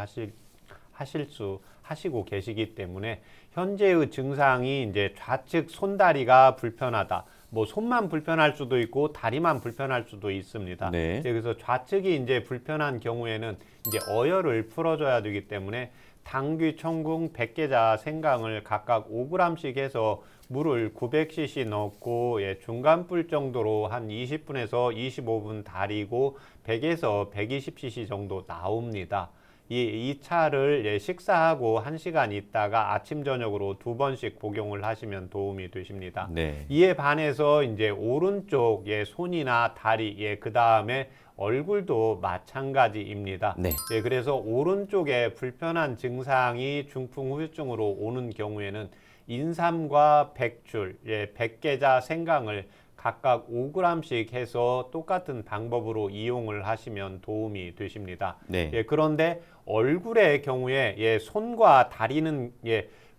하시고 계시기 때문에 현재의 증상이 이제 좌측 손다리가 불편하다. 뭐 손만 불편할 수도 있고 다리만 불편할 수도 있습니다. 네. 그래서 좌측이 이제 불편한 경우에는 이제 어혈을 풀어줘야 되기 때문에 당귀, 청궁, 백계자, 생강을 각각 5g씩 해서 물을 900cc 넣고 중간불 정도로 한 20분에서 25분 달이고 100에서 120cc 정도 나옵니다. 이 차를 식사하고 1시간 있다가 아침 저녁으로 2번씩 복용을 하시면 도움이 되십니다. 네. 이에 반해서 이제 오른쪽 손이나 다리, 그 다음에 얼굴도 마찬가지입니다. 네. 그래서 오른쪽에 불편한 증상이 중풍 후유증으로 오는 경우에는 인삼과 백줄, 백계자, 생강을 각각 5g씩 해서 똑같은 방법으로 이용을 하시면 도움이 되십니다. 네. 그런데 얼굴의 경우에 손과 다리는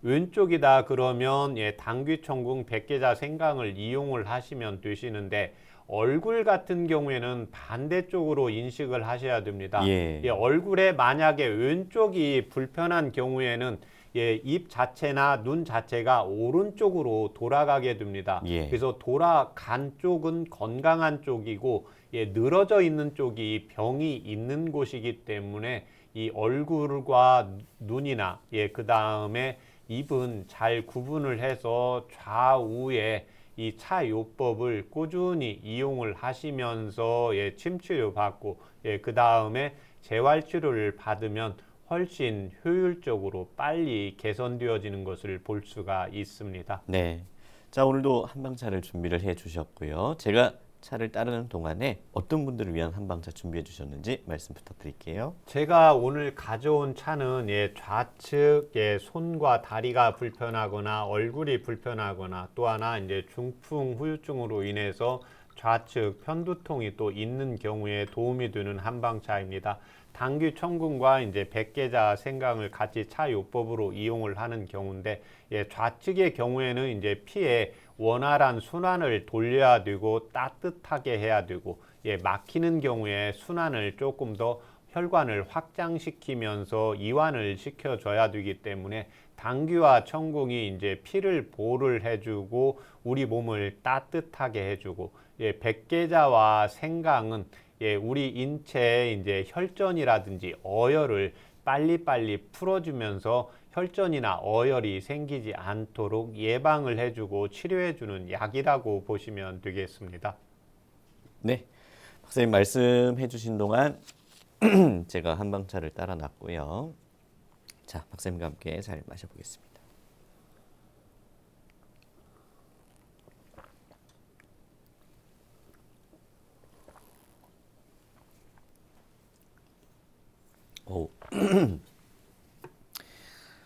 왼쪽이다 그러면 당귀청궁, 백계자, 생강을 이용을 하시면 되시는데 얼굴 같은 경우에는 반대쪽으로 인식을 하셔야 됩니다. 얼굴에 만약에 왼쪽이 불편한 경우에는 입 자체나 눈 자체가 오른쪽으로 돌아가게 됩니다. 그래서 돌아간 쪽은 건강한 쪽이고 늘어져 있는 쪽이 병이 있는 곳이기 때문에 이 얼굴과 눈이나 그 다음에 입은 잘 구분을 해서 좌우에 이 차요법을 꾸준히 이용을 하시면서 침치료 받고 그 다음에 재활치료를 받으면 훨씬 효율적으로 빨리 개선되어지는 것을 볼 수가 있습니다. 네. 자, 오늘도 한방차를 준비를 해 주셨고요. 제가 차를 따르는 동안에 어떤 분들을 위한 한방차 준비해 주셨는지 말씀 부탁드릴게요. 제가 오늘 가져온 차는 좌측 손과 다리가 불편하거나 얼굴이 불편하거나 또 하나 이제 중풍 후유증으로 인해서 좌측 편두통이 또 있는 경우에 도움이 되는 한방차입니다. 당귀청궁과 이제 백계자, 생강을 같이 차요법으로 이용을 하는 경우인데 좌측의 경우에는 이제 피에 원활한 순환을 돌려야 되고 따뜻하게 해야 되고 막히는 경우에 순환을 조금 더 혈관을 확장시키면서 이완을 시켜줘야 되기 때문에 당귀와 청궁이 이제 피를 보호를 해주고 우리 몸을 따뜻하게 해주고 백계자와 생강은 우리 인체의 이제 혈전이라든지 어혈을 빨리빨리 풀어주면서 혈전이나 어혈이 생기지 않도록 예방을 해주고 치료해주는 약이라고 보시면 되겠습니다. 네, 박사님 말씀해 주신 동안 제가 한방차를 따라 놨고요. 자, 박사님과 함께 잘 마셔보겠습니다. 오.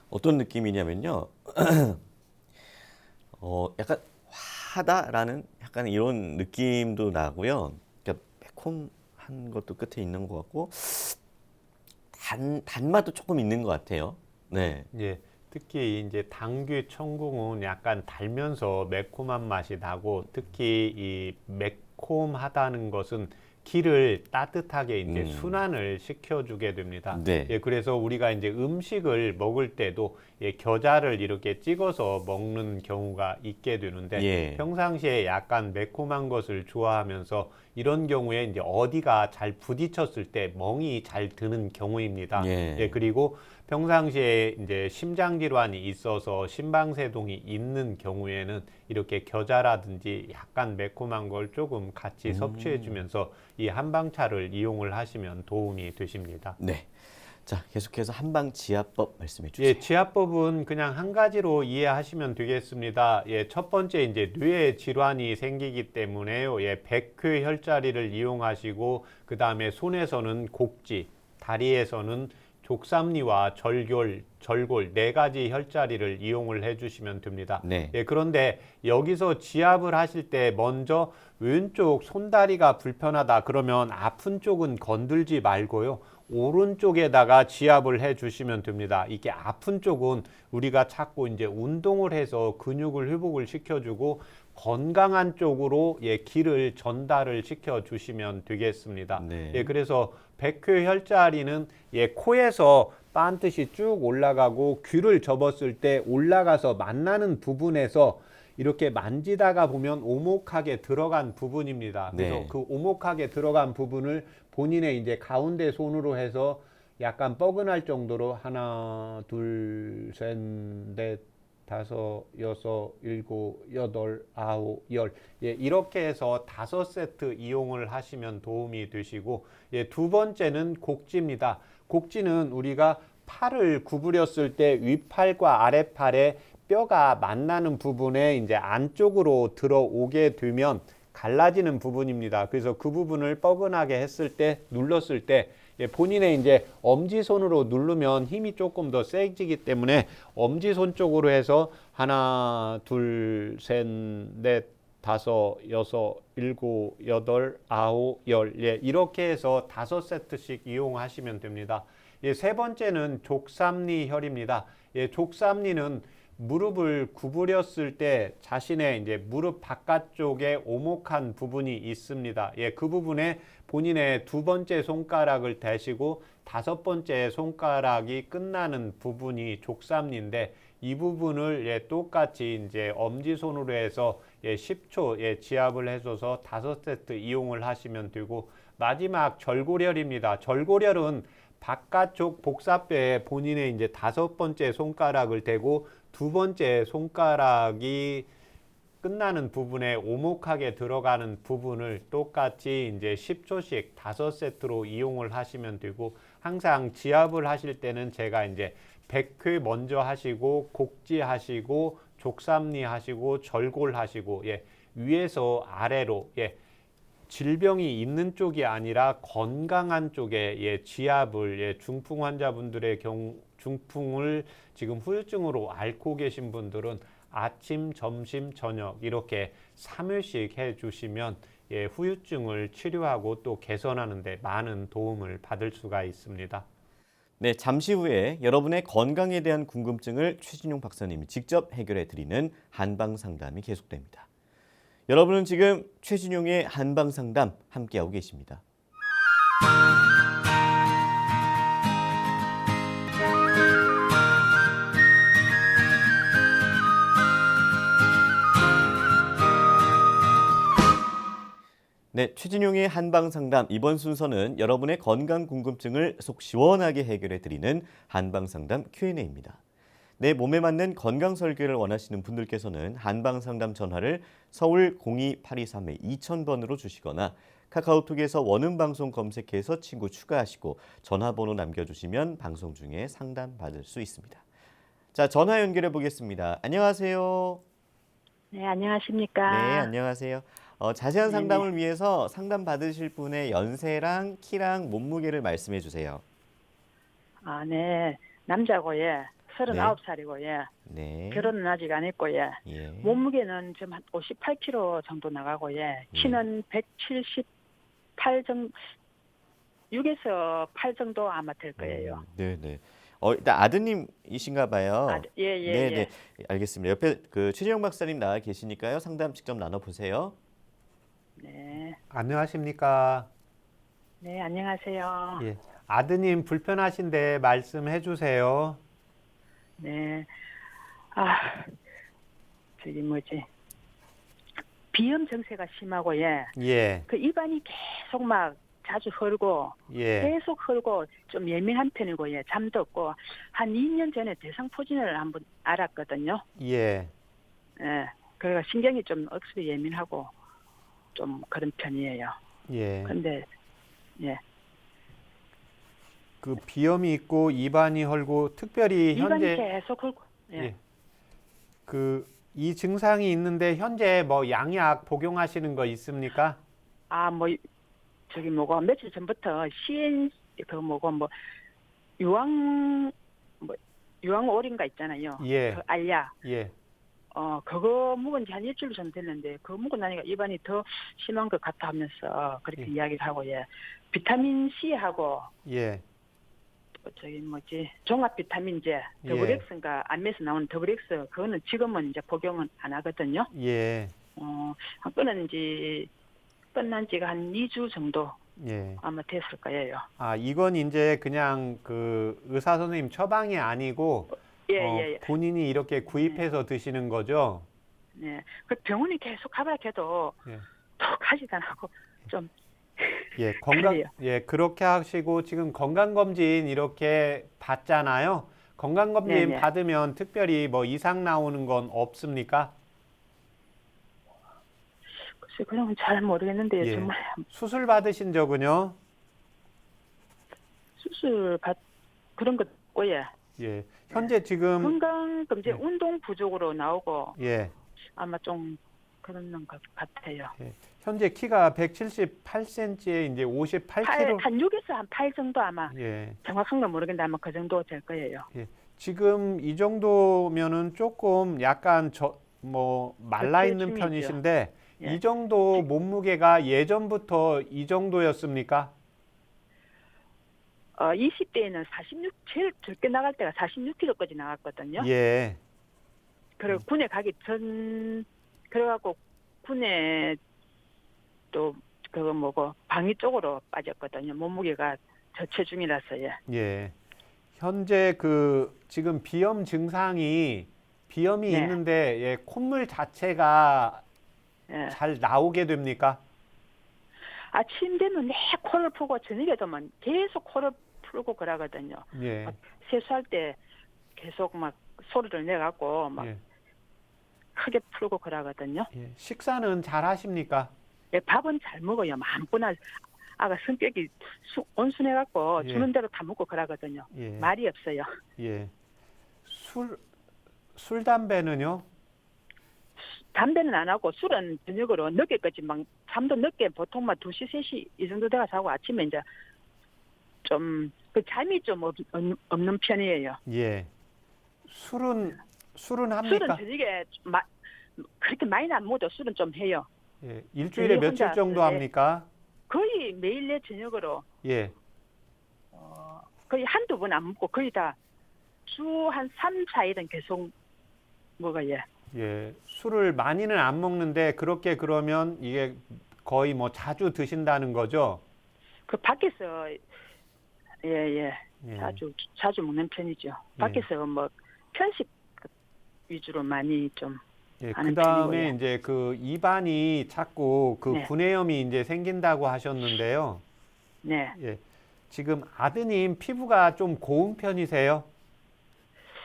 어떤 느낌이냐면요. 약간 화다라는 약간 이런 느낌도 나고요. 그러니까 매콤한 것도 끝에 있는 것 같고 단맛도 조금 있는 것 같아요. 네. 특히 이제 당귀 청궁은 약간 달면서 매콤한 맛이 나고 특히 이 매콤하다는 것은 기를 따뜻하게 이제 순환을 시켜주게 됩니다. 그래서 우리가 이제 음식을 먹을 때도 겨자를 이렇게 찍어서 먹는 경우가 있게 되는데 평상시에 약간 매콤한 것을 좋아하면서 이런 경우에 이제 어디가 잘 부딪혔을 때 멍이 잘 드는 경우입니다. 그리고 평상시에 이제 심장 질환이 있어서 심방세동이 있는 경우에는 이렇게 겨자라든지 약간 매콤한 걸 조금 같이 섭취해 주면서 이 한방차를 이용을 하시면 도움이 되십니다. 네. 자, 계속해서 한방지압법 말씀해 주세요. 지압법은 그냥 한 가지로 이해하시면 되겠습니다. 첫 번째 이제 뇌 질환이 생기기 때문에요. 백회 혈자리를 이용하시고 그 다음에 손에서는 곡지, 다리에서는 족삼리와 절골 4가지 혈자리를 이용을 해주시면 됩니다. 그런데 여기서 지압을 하실 때 먼저 왼쪽 손다리가 불편하다 그러면 아픈 쪽은 건들지 말고요. 오른쪽에다가 지압을 해주시면 됩니다. 이게 아픈 쪽은 우리가 자꾸 이제 운동을 해서 근육을 회복을 시켜주고 건강한 쪽으로 기를 전달을 시켜주시면 되겠습니다. 그래서 백회 혈자리는 코에서 반듯이 쭉 올라가고 귀를 접었을 때 올라가서 만나는 부분에서 이렇게 만지다가 보면 오목하게 들어간 부분입니다. 그래서 그 오목하게 들어간 부분을 본인의 이제 가운데 손으로 해서 약간 뻐근할 정도로 하나, 둘, 셋, 넷, 다섯, 여섯, 일곱, 여덟, 아홉, 열. 예, 이렇게 해서 5세트 이용을 하시면 도움이 되시고, 예, 두 번째는 곡지입니다. 곡지는 우리가 팔을 구부렸을 때 윗팔과 아랫팔에 뼈가 만나는 부분에 이제 안쪽으로 들어오게 되면 갈라지는 부분입니다. 그래서 그 부분을 뻐근하게 했을 때, 눌렀을 때, 예, 본인의 이제 엄지손으로 누르면 힘이 조금 더 세지기 때문에 엄지손 쪽으로 해서 하나, 둘, 셋, 넷, 다섯, 여섯, 일곱, 여덟, 아홉, 열. 예, 이렇게 해서 5세트씩 이용하시면 됩니다. 예, 세 번째는 족삼리 혈입니다. 예, 족삼리는 무릎을 구부렸을 때 자신의 이제 무릎 바깥쪽에 오목한 부분이 있습니다. 예, 그 부분에 본인의 두 번째 손가락을 대시고 5번째 손가락이 끝나는 부분이 족삼리인데 이 부분을 예, 똑같이 이제 엄지손으로 해서 예, 10초 예, 지압을 해줘서 5세트 이용을 하시면 되고 마지막 절골혈입니다. 절골혈은 바깥쪽 복사뼈에 본인의 이제 5번째 손가락을 대고 두 번째 손가락이 끝나는 부분에 오목하게 들어가는 부분을 똑같이 이제 10초씩 5세트로 이용을 하시면 되고 항상 지압을 하실 때는 제가 이제 백회 먼저 하시고 곡지 하시고 족삼리 하시고 절골 하시고 예, 위에서 아래로 예, 질병이 있는 쪽이 아니라 건강한 쪽에 예, 지압을 예, 중풍 환자분들의 경우 중풍을 지금 후유증으로 앓고 계신 분들은 아침, 점심, 저녁 이렇게 3회씩 해주시면 예, 후유증을 치료하고 또 개선하는 데 많은 도움을 받을 수가 있습니다. 네, 잠시 후에 여러분의 건강에 대한 궁금증을 최진용 박사님이 직접 해결해 드리는 한방 상담이 계속됩니다. 여러분은 지금 최진용의 한방 상담 함께하고 계십니다. 네, 최진용의 한방 상담 이번 순서는 여러분의 건강 궁금증을 속 시원하게 해결해 드리는 한방 상담 Q&A입니다. 내 몸에 맞는 건강 설계를 원하시는 분들께서는 한방 상담 전화를 서울 02823-2000번으로 주시거나 카카오톡에서 원음 방송 검색해서 친구 추가하시고 전화번호 남겨주시면 방송 중에 상담 받을 수 있습니다. 자, 전화 연결해 보겠습니다. 안녕하세요. 네, 안녕하십니까. 네, 안녕하세요. 자세한 네네. 상담을 위해서 상담 받으실 분의 연세랑 키랑 몸무게를 말씀해 주세요. 아, 네. 남자고, 예. 39살이고, 예. 네. 결혼은 아직 안 했고, 예. 예. 몸무게는 지금 한 58kg 정도 나가고, 예. 키는 178 정도, 6에서 8 정도 아마 될 거예요. 네네. 일단 아드님이신가 봐요. 아, 예, 예, 네네. 예. 알겠습니다. 옆에 그 최진영 박사님 나와 계시니까요. 상담 직접 나눠보세요. 네. 안녕하십니까? 네, 안녕하세요. 예. 아드님 불편하신데 말씀해 주세요. 네. 아, 저기 뭐지. 비염 증세가 심하고, 예. 예. 그 입안이 계속 막 자주 헐고, 예. 계속 헐고 좀 예민한 편이고, 예, 잠도 없고 한 2년 전에 대상포진을 한번 알았거든요. 예. 예, 그래가 신경이 좀 억수로 예민하고 좀 그런 편이에요. 예. 근데 예, 그 비염이 있고 입안이 헐고 특별히 입안이 현재 계속 헐고, 예. 예. 그 이 증상이 있는데 현재 뭐 양약 복용하시는 거 있습니까? 아, 뭐 저기 뭐고 며칠 전부터 그 뭐고 뭐 유황 뭐 유황오린가 있잖아요. 예. 그 알약. 예. 그거 먹은 지 한 일주일 정도 됐는데, 그거 먹고 나니까 입안이 더 심한 것 같아 하면서 그렇게 예. 이야기를 하고, 예. 비타민 C하고, 예. 또 저기 뭐지, 종합 비타민제, 예. 더블엑스인가, 안에서 나오는 더블엑스, 그거는 지금은 이제 복용은 안 하거든요. 예. 끝난 지가 한 2주 정도 예. 아마 됐을 거예요. 아, 이건 이제 그냥 그 의사 선생님 처방이 아니고 예. 본인이 이렇게 구입해서 드시는 거죠? 네. 그 병원에 계속 가봐도 예. 또 가지도 않고 좀, 예, 그래요. 그렇게 하시고 지금 건강검진 이렇게 받잖아요. 건강검진 네네. 받으면 특별히 뭐 이상 나오는 건 없습니까? 글쎄, 그런 건 잘 모르겠는데요. 예. 정말 수술 받으신 적은요? 수술 받 그런 것 없고 예. 예. 현재 지금 건강 검진 예. 운동 부족으로 나오고 예. 아마 좀 그런 것 같아요. 예. 현재 키가 178cm에 이제 58kg. 한 6에서 한 8 정도 아마 예. 정확한 건 모르겠는데 아마 그 정도 될 거예요. 예. 지금 이 정도면은 조금 약간 뭐 말라 있는 저체중이죠. 편이신데 예. 이 정도 몸무게가 예전부터 이 정도였습니까? 20대에는 46 제일 적게 나갈 때가 46kg까지 나갔거든요. 예. 그리고 군에 가기 전 그래갖고 군에 또 그거 뭐고 방위 쪽으로 빠졌거든요. 몸무게가 저체중이라서 예. 예. 현재 그 지금 비염 증상이 비염이 네. 있는데 예, 콧물 자체가 예. 잘 나오게 됩니까? 아침 되면 내 코를 풀고 저녁에 되면 계속 코를 풀고 그러거든요. 예. 세수할 때 계속 막 소리를 내갖고 막 예. 크게 풀고 그러거든요. 예. 식사는 잘 하십니까? 예, 밥은 잘 먹어요. 아무거나 아가 성격이 온순해갖고 예. 주는 대로 다 먹고 그러거든요. 예. 말이 없어요. 예. 술 담배는요? 담배는 안 하고 술은 저녁으로 늦게까지 막 잠도 늦게 보통 막 2시, 3시 이 정도 돼가 자고 아침에 이제 좀 그 잠이 좀 없는 편이에요. 예. 술은 술은 합니까? 저녁에 그렇게 많이는 안 먹어도 술은 좀 해요. 예. 일주일에 저녁에 며칠 혼자 정도 예. 합니까? 거의 매일 내 저녁으로 예. 거의 한두 번 안 먹고 거의 다 주 한 3, 4일은 계속 먹어요. 예. 술을 많이는 안 먹는데 그렇게 그러면 이게 거의 뭐 자주 드신다는 거죠? 그 밖에서 예. 예. 자주 먹는 편이죠. 밖에서 뭐 편식 위주로 많이 좀 예, 하는 그다음에 편이고요. 이제 그 입안이 자꾸 그 네. 구내염이 이제 생긴다고 하셨는데요. 네. 예. 지금 아드님 피부가 좀 고운 편이세요?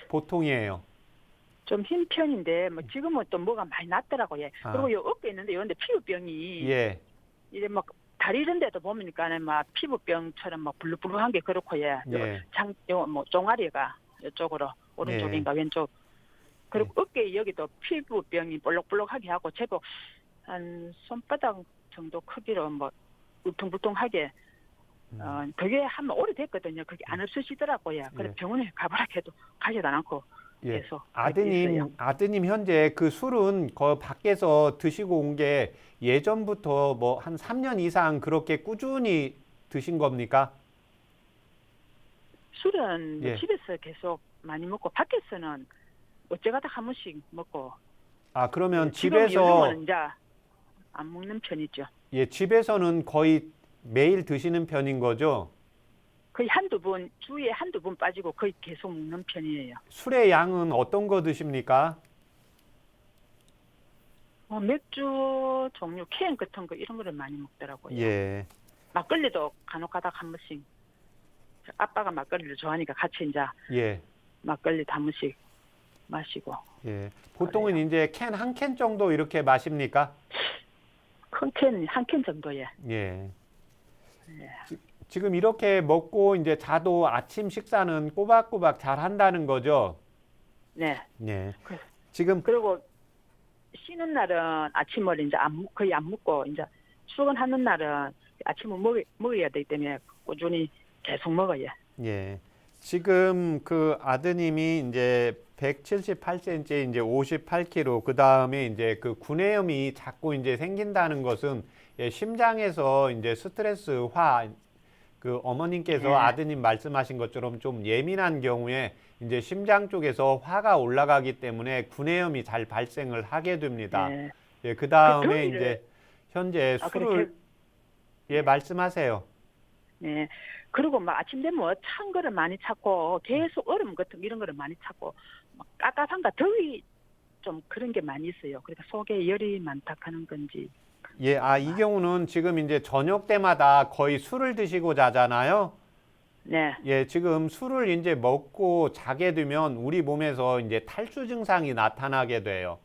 보통이에요. 좀 흰 편인데 뭐 지금은 또 뭐가 많이 났더라고요. 아. 그리고 요 어깨 있는데 이런데 피부병이 예. 이제 막 다리 이런 데도 보니까는 막 피부병처럼 막 블루블루한 게 그렇고 예. 예. 뭐 종아리가 이쪽으로 오른쪽인가 왼쪽 그리고 어깨 여기도 피부병이 볼록볼록하게 하고 제법 한 손바닥 정도 크기로 뭐 울퉁불퉁하게 그게 한번 오래됐거든요. 그게 안 없어지더라고요. 그래 예. 병원에 가보라 해도 가지도 않고 예. 계속 그렇게 있어요. 아드님 현재 그 술은 그 밖에서 드시고 온 게 예전부터 뭐 한 3년 이상 그렇게 꾸준히 드신 겁니까? 술은 뭐 예. 집에서 계속 많이 먹고 밖에서는 어째가다 한 번씩 먹고 아, 그러면 지금 집에서 요즘은 이제 안 먹는 편이죠. 예, 집에서는 거의 매일 드시는 편인 거죠? 거의 주에 한두 번 빠지고 거의 계속 먹는 편이에요. 술의 양은 어떤 거 드십니까? 맥주 종류, 캔 같은 거 이런 거를 많이 먹더라고요. 예. 막걸리도 간혹 가다 한 번씩. 아빠가 막걸리를 좋아하니까 같이 이제 예. 막걸리 한 번씩 마시고. 예. 보통은 이제 캔 한 캔 정도 이렇게 마십니까? 큰 캔, 한 캔 정도에. 예. 예. 지금 이렇게 먹고 이제 자도 아침 식사는 꼬박꼬박 잘 한다는 거죠? 네. 예. 그래. 지금 그리고 쉬는 날은 아침을 이제 거의 안 먹고 이제 출근하는 날은 아침을 먹어야 되기 때문에 꾸준히 계속 먹어요. 예. 지금 그 아드님이 이제 178cm 이제 58kg 그다음에 이제 그 구내염이 자꾸 이제 생긴다는 것은 예, 심장에서 이제 스트레스화 그 어머님께서 네. 아드님 말씀하신 것처럼 좀 예민한 경우에 이제 심장 쪽에서 화가 올라가기 때문에 구내염이 잘 발생을 하게 됩니다. 네. 예, 그다음에 더위를- 이제 현재 술을 예, 말씀하세요. 네. 그리고 막 아침 되면 찬 거를 많이 찾고 계속 얼음 같은 이런 거를 많이 찾고 막 깝깝한가 더위 좀 그런 게 많이 있어요. 그러니까 속에 열이 많다 하는 건지. 예, 이 경우는 지금 이제 저녁 때마다 거의 술을 드시고 자잖아요. 네. 예, 지금 술을 이제 먹고 자게 되면 우리 몸에서 이제 탈수 증상이 나타나게 돼요.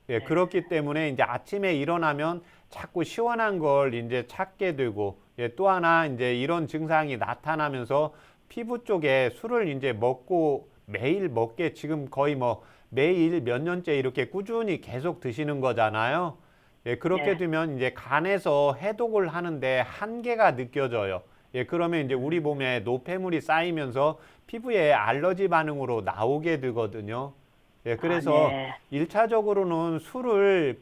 예, 네. 그렇기 때문에 이제 아침에 일어나면 자꾸 시원한 걸 이제 찾게 되고, 예, 또 하나 이제 이런 증상이 나타나면서 피부 쪽에 술을 이제 먹고 매일 먹게 지금 거의 뭐 매일 몇 년째 이렇게 꾸준히 계속 드시는 거잖아요. 예, 그렇게 네. 되면 이제 간에서 해독을 하는데 한계가 느껴져요. 예, 그러면 이제 우리 몸에 노폐물이 쌓이면서 피부에 알러지 반응으로 나오게 되거든요. 예, 그래서 네. 일차적으로는 술을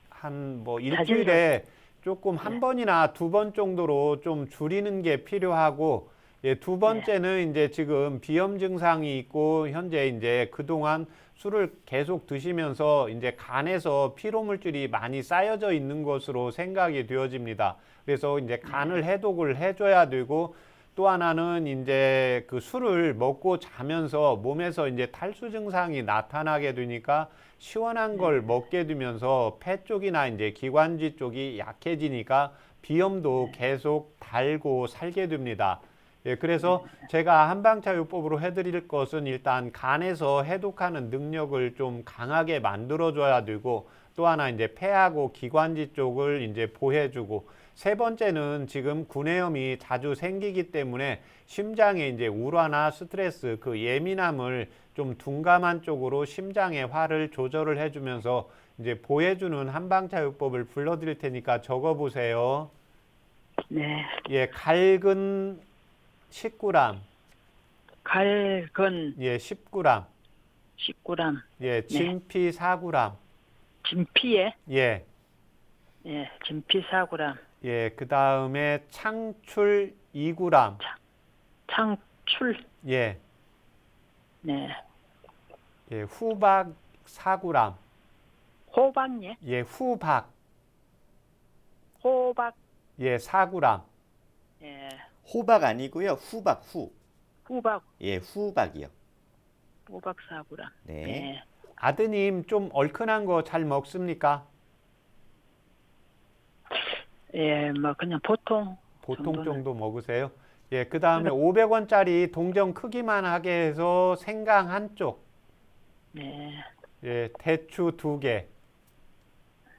한 뭐 자제를. 일주일에 조금 네. 한 번이나 두 번 정도로 좀 줄이는 게 필요하고, 예, 두 번째는 이제 지금 비염 증상이 있고 현재 이제 그동안 술을 계속 드시면서 이제 간에서 피로 물질이 많이 쌓여져 있는 것으로 생각이 되어집니다. 그래서 이제 간을 해독을 해줘야 되고, 또 하나는 이제 그 술을 먹고 자면서 몸에서 이제 탈수 증상이 나타나게 되니까 시원한 걸 먹게 되면서 폐 쪽이나 이제 기관지 쪽이 약해지니까 비염도 계속 달고 살게 됩니다. 예, 그래서 제가 한방차요법으로 해드릴 것은 일단 간에서 해독하는 능력을 좀 강하게 만들어줘야 되고, 또 하나 이제 폐하고 기관지 쪽을 이제 보호해주고, 세 번째는 지금 구내염이 자주 생기기 때문에 심장에 이제 우라나 스트레스 그 예민함을 좀 둔감한 쪽으로 심장의 화를 조절을 해주면서 이제 보호해주는 한방차요법을 불러드릴 테니까 적어보세요. 네. 예, 갈근 10g, 갈근 예, 10g, 19g. 예, 네. 진피 4g, 진피에. 예, 예. 진피 4g. 예, 그 다음에 창출 2g, 창출. 예, 네. 예, 후박 4g, 호박예. 예, 후박, 호박. 예, 4g, 예. 호박 아니고요. 후박 후. 호박. 예, 후박이요. 호박 4g. 네. 네. 아드님 좀 얼큰한 거 잘 먹습니까? 예. 뭐 그냥 보통. 보통 정도는. 정도 먹으세요? 예, 그 다음에 500원짜리 동전 크기만 하게 해서 생강 한 쪽, 네. 예, 대추 2개,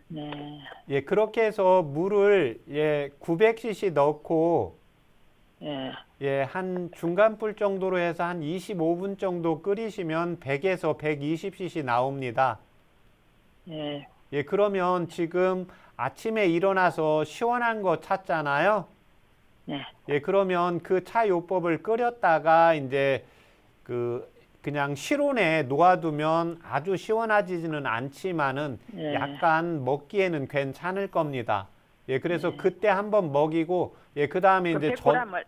네. 예, 그렇게 해서 물을 예, 900cc 넣고 예. 예, 한 중간불 정도로 해서 한 25분 정도 끓이시면 100에서 120cc 나옵니다. 예. 예, 그러면 지금 아침에 일어나서 시원한 거 찾잖아요. 네. 예, 그러면 그 차요법을 끓였다가 이제 그냥 실온에 놓아두면 아주 시원하지는 않지만은 예. 약간 먹기에는 괜찮을 겁니다. 예, 그래서 그때 한번 먹이고, 예, 그 다음에 그 이제 100g을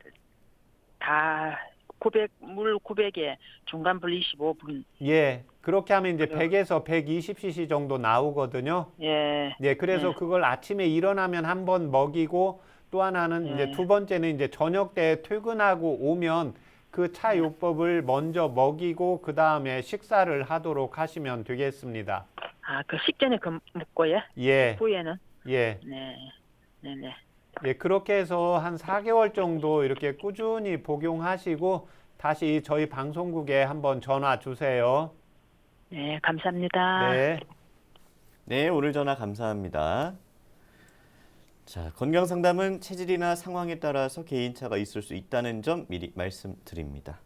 다 900, 물 900에 중간불 25분. 예, 그렇게 하면 이제 그래요. 100에서 120cc 정도 나오거든요. 예. 예, 그래서 네. 그걸 아침에 일어나면 한번 먹이고, 또 하나는 이제 네. 두 번째는 이제 저녁 때 퇴근하고 오면 그 차요법을 먼저 먹이고 그 다음에 식사를 하도록 하시면 되겠습니다. 아, 그 식전에 그 먹고요. 예, 후에는. 예, 네. 네네. 예, 그렇게 해서 한 4개월 정도 이렇게 꾸준히 복용하시고 다시 저희 방송국에 한번 전화 주세요. 네, 감사합니다. 네. 네, 오늘 전화 감사합니다. 자, 건강 상담은 체질이나 상황에 따라서 개인차가 있을 수 있다는 점 미리 말씀드립니다.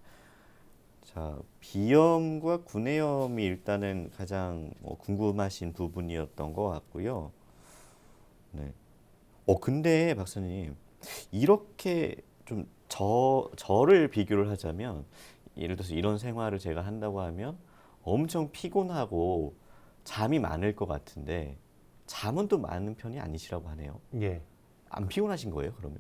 자, 비염과 구내염이 일단은 가장 궁금하신 부분이었던 것 같고요. 네. 근데 박사님, 이렇게 좀 저를 비교를 하자면, 예를 들어서 이런 생활을 제가 한다고 하면 엄청 피곤하고 잠이 많을 것 같은데, 잠은 또 많은 편이 아니시라고 하네요. 예. 안 피곤하신 거예요, 그러면?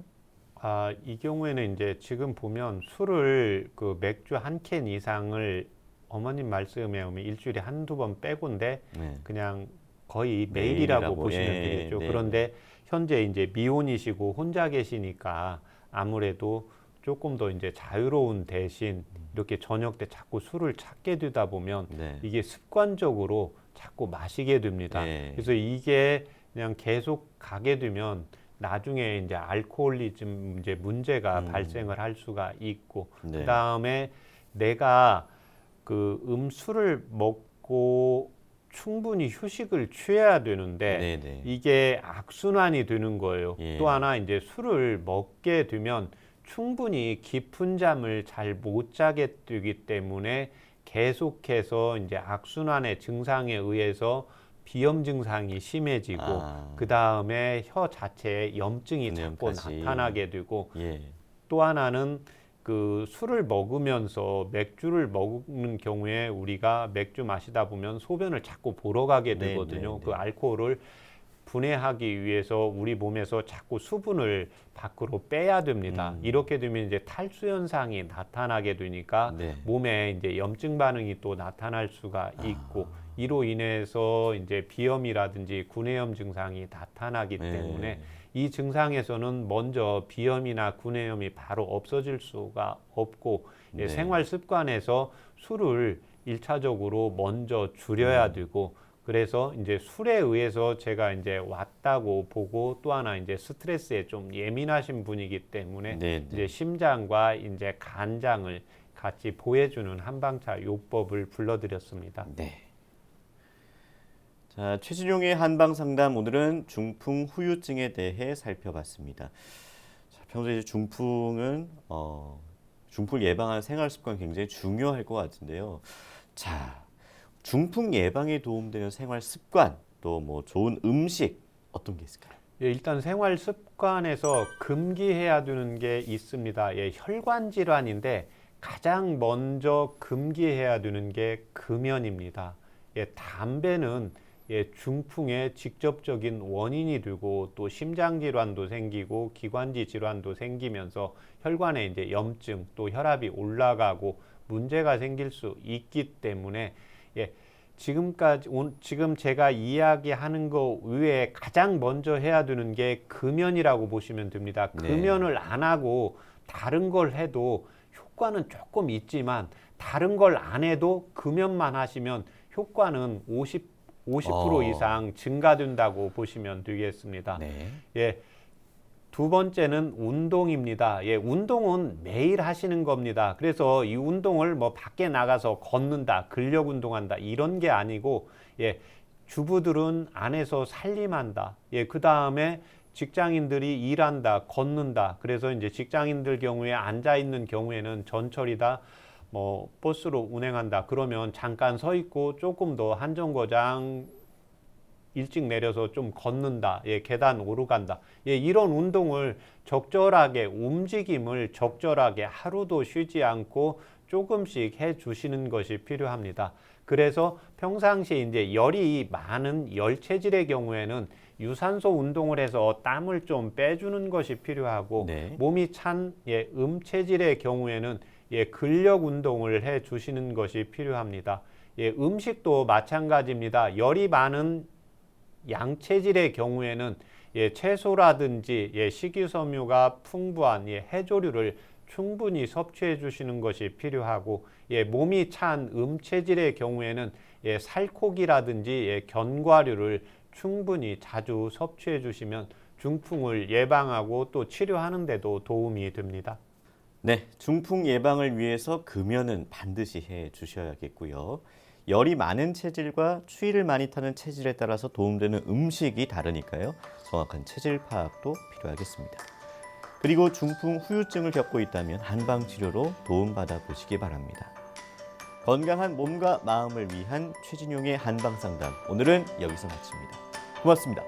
아, 이 경우에는 이제 지금 보면 술을 그 맥주 한 캔 이상을 어머님 말씀에 오면 일주일에 한두 번 빼고인데 네. 그냥 거의 매일이라고 매일이라고, 보시면 예, 되겠죠. 네. 그런데 현재 이제 미혼이시고 혼자 계시니까 아무래도 조금 더 이제 자유로운 대신 이렇게 저녁 때 자꾸 술을 찾게 되다 보면 네. 이게 습관적으로 자꾸 마시게 됩니다. 네. 그래서 이게 그냥 계속 가게 되면 나중에 이제 알코올리즘 이제 문제가 발생을 할 수가 있고, 네. 그다음에 내가 그 술을 먹고 충분히 휴식을 취해야 되는데 네네. 이게 악순환이 되는 거예요. 예. 또 하나 이제 술을 먹게 되면 충분히 깊은 잠을 잘 못 자게 되기 때문에 계속해서 이제 악순환의 증상에 의해서 비염 증상이 심해지고 그 다음에 혀 자체에 염증이 자꾸 분염까지. 나타나게 되고 예. 또 하나는 그 술을 먹으면서 맥주를 먹는 경우에 우리가 맥주 마시다 보면 소변을 자꾸 보러 가게 네, 되거든요. 네, 네. 그 알코올을 분해하기 위해서 우리 몸에서 자꾸 수분을 밖으로 빼야 됩니다. 이렇게 되면 이제 탈수 현상이 나타나게 되니까 네. 몸에 이제 염증 반응이 또 나타날 수가 있고 이로 인해서 이제 비염이라든지 구내염 증상이 나타나기 네. 때문에 이 증상에서는 먼저 비염이나 구내염이 바로 없어질 수가 없고 네. 생활 습관에서 술을 1차적으로 먼저 줄여야 되고 그래서 이제 술에 의해서 제가 이제 왔다고 보고 또 하나 이제 스트레스에 좀 예민하신 분이기 때문에 네, 이제 심장과 이제 간장을 같이 보해주는 한방차 요법을 불러드렸습니다. 네. 자, 최진용의 한방 상담 오늘은 중풍 후유증에 대해 살펴봤습니다. 자, 평소에 이제 중풍은 중풍을 예방하는 생활 습관 굉장히 중요할 것 같은데요. 자, 중풍 예방에 도움되는 생활 습관 또 뭐 좋은 음식 어떤 게 있을까요? 예, 일단 생활 습관에서 금기해야 되는 게 있습니다. 예, 혈관 질환인데 가장 먼저 금기해야 되는 게 금연입니다. 예, 담배는 중풍의 직접적인 원인이 되고 또 심장 질환도 생기고 기관지 질환도 생기면서 혈관에 이제 염증 또 혈압이 올라가고 문제가 생길 수 있기 때문에 지금 제가 이야기하는 거 외에 가장 먼저 해야 되는 게 금연이라고 보시면 됩니다. 네. 금연을 안 하고 다른 걸 해도 효과는 조금 있지만 다른 걸 안 해도 금연만 하시면 효과는 50% 이상 증가된다고 보시면 되겠습니다. 네. 두 번째는 운동입니다. 운동은 매일 하시는 겁니다. 그래서 이 운동을 뭐 밖에 나가서 걷는다, 근력 운동한다 이런 게 아니고 주부들은 안에서 살림한다. 그 다음에 직장인들이 일한다, 걷는다. 그래서 이제 직장인들 경우에 앉아 있는 경우에는 전철이다. 뭐 버스로 운행한다. 그러면 잠깐 서 있고 조금 더 한 정거장 일찍 내려서 좀 걷는다. 계단 오르간다. 이런 운동을 적절하게 움직임을 적절하게 하루도 쉬지 않고 조금씩 해 주시는 것이 필요합니다. 그래서 평상시에 이제 열이 많은 열 체질의 경우에는 유산소 운동을 해서 땀을 좀 빼주는 것이 필요하고 네. 몸이 찬 체질의 경우에는 근력 운동을 해 주시는 것이 필요합니다. 음식도 마찬가지입니다. 열이 많은 양체질의 경우에는 채소라든지 식이섬유가 풍부한 해조류를 충분히 섭취해 주시는 것이 필요하고 몸이 찬 체질의 경우에는 살코기라든지 견과류를 충분히 자주 섭취해 주시면 중풍을 예방하고 또 치료하는 데도 도움이 됩니다. 네, 중풍 예방을 위해서 금연은 반드시 해 주셔야겠고요. 열이 많은 체질과 추위를 많이 타는 체질에 따라서 도움되는 음식이 다르니까요. 정확한 체질 파악도 필요하겠습니다. 그리고 중풍 후유증을 겪고 있다면 한방 치료로 도움받아 보시기 바랍니다. 건강한 몸과 마음을 위한 최진용의 한방 상담. 오늘은 여기서 마칩니다. 고맙습니다.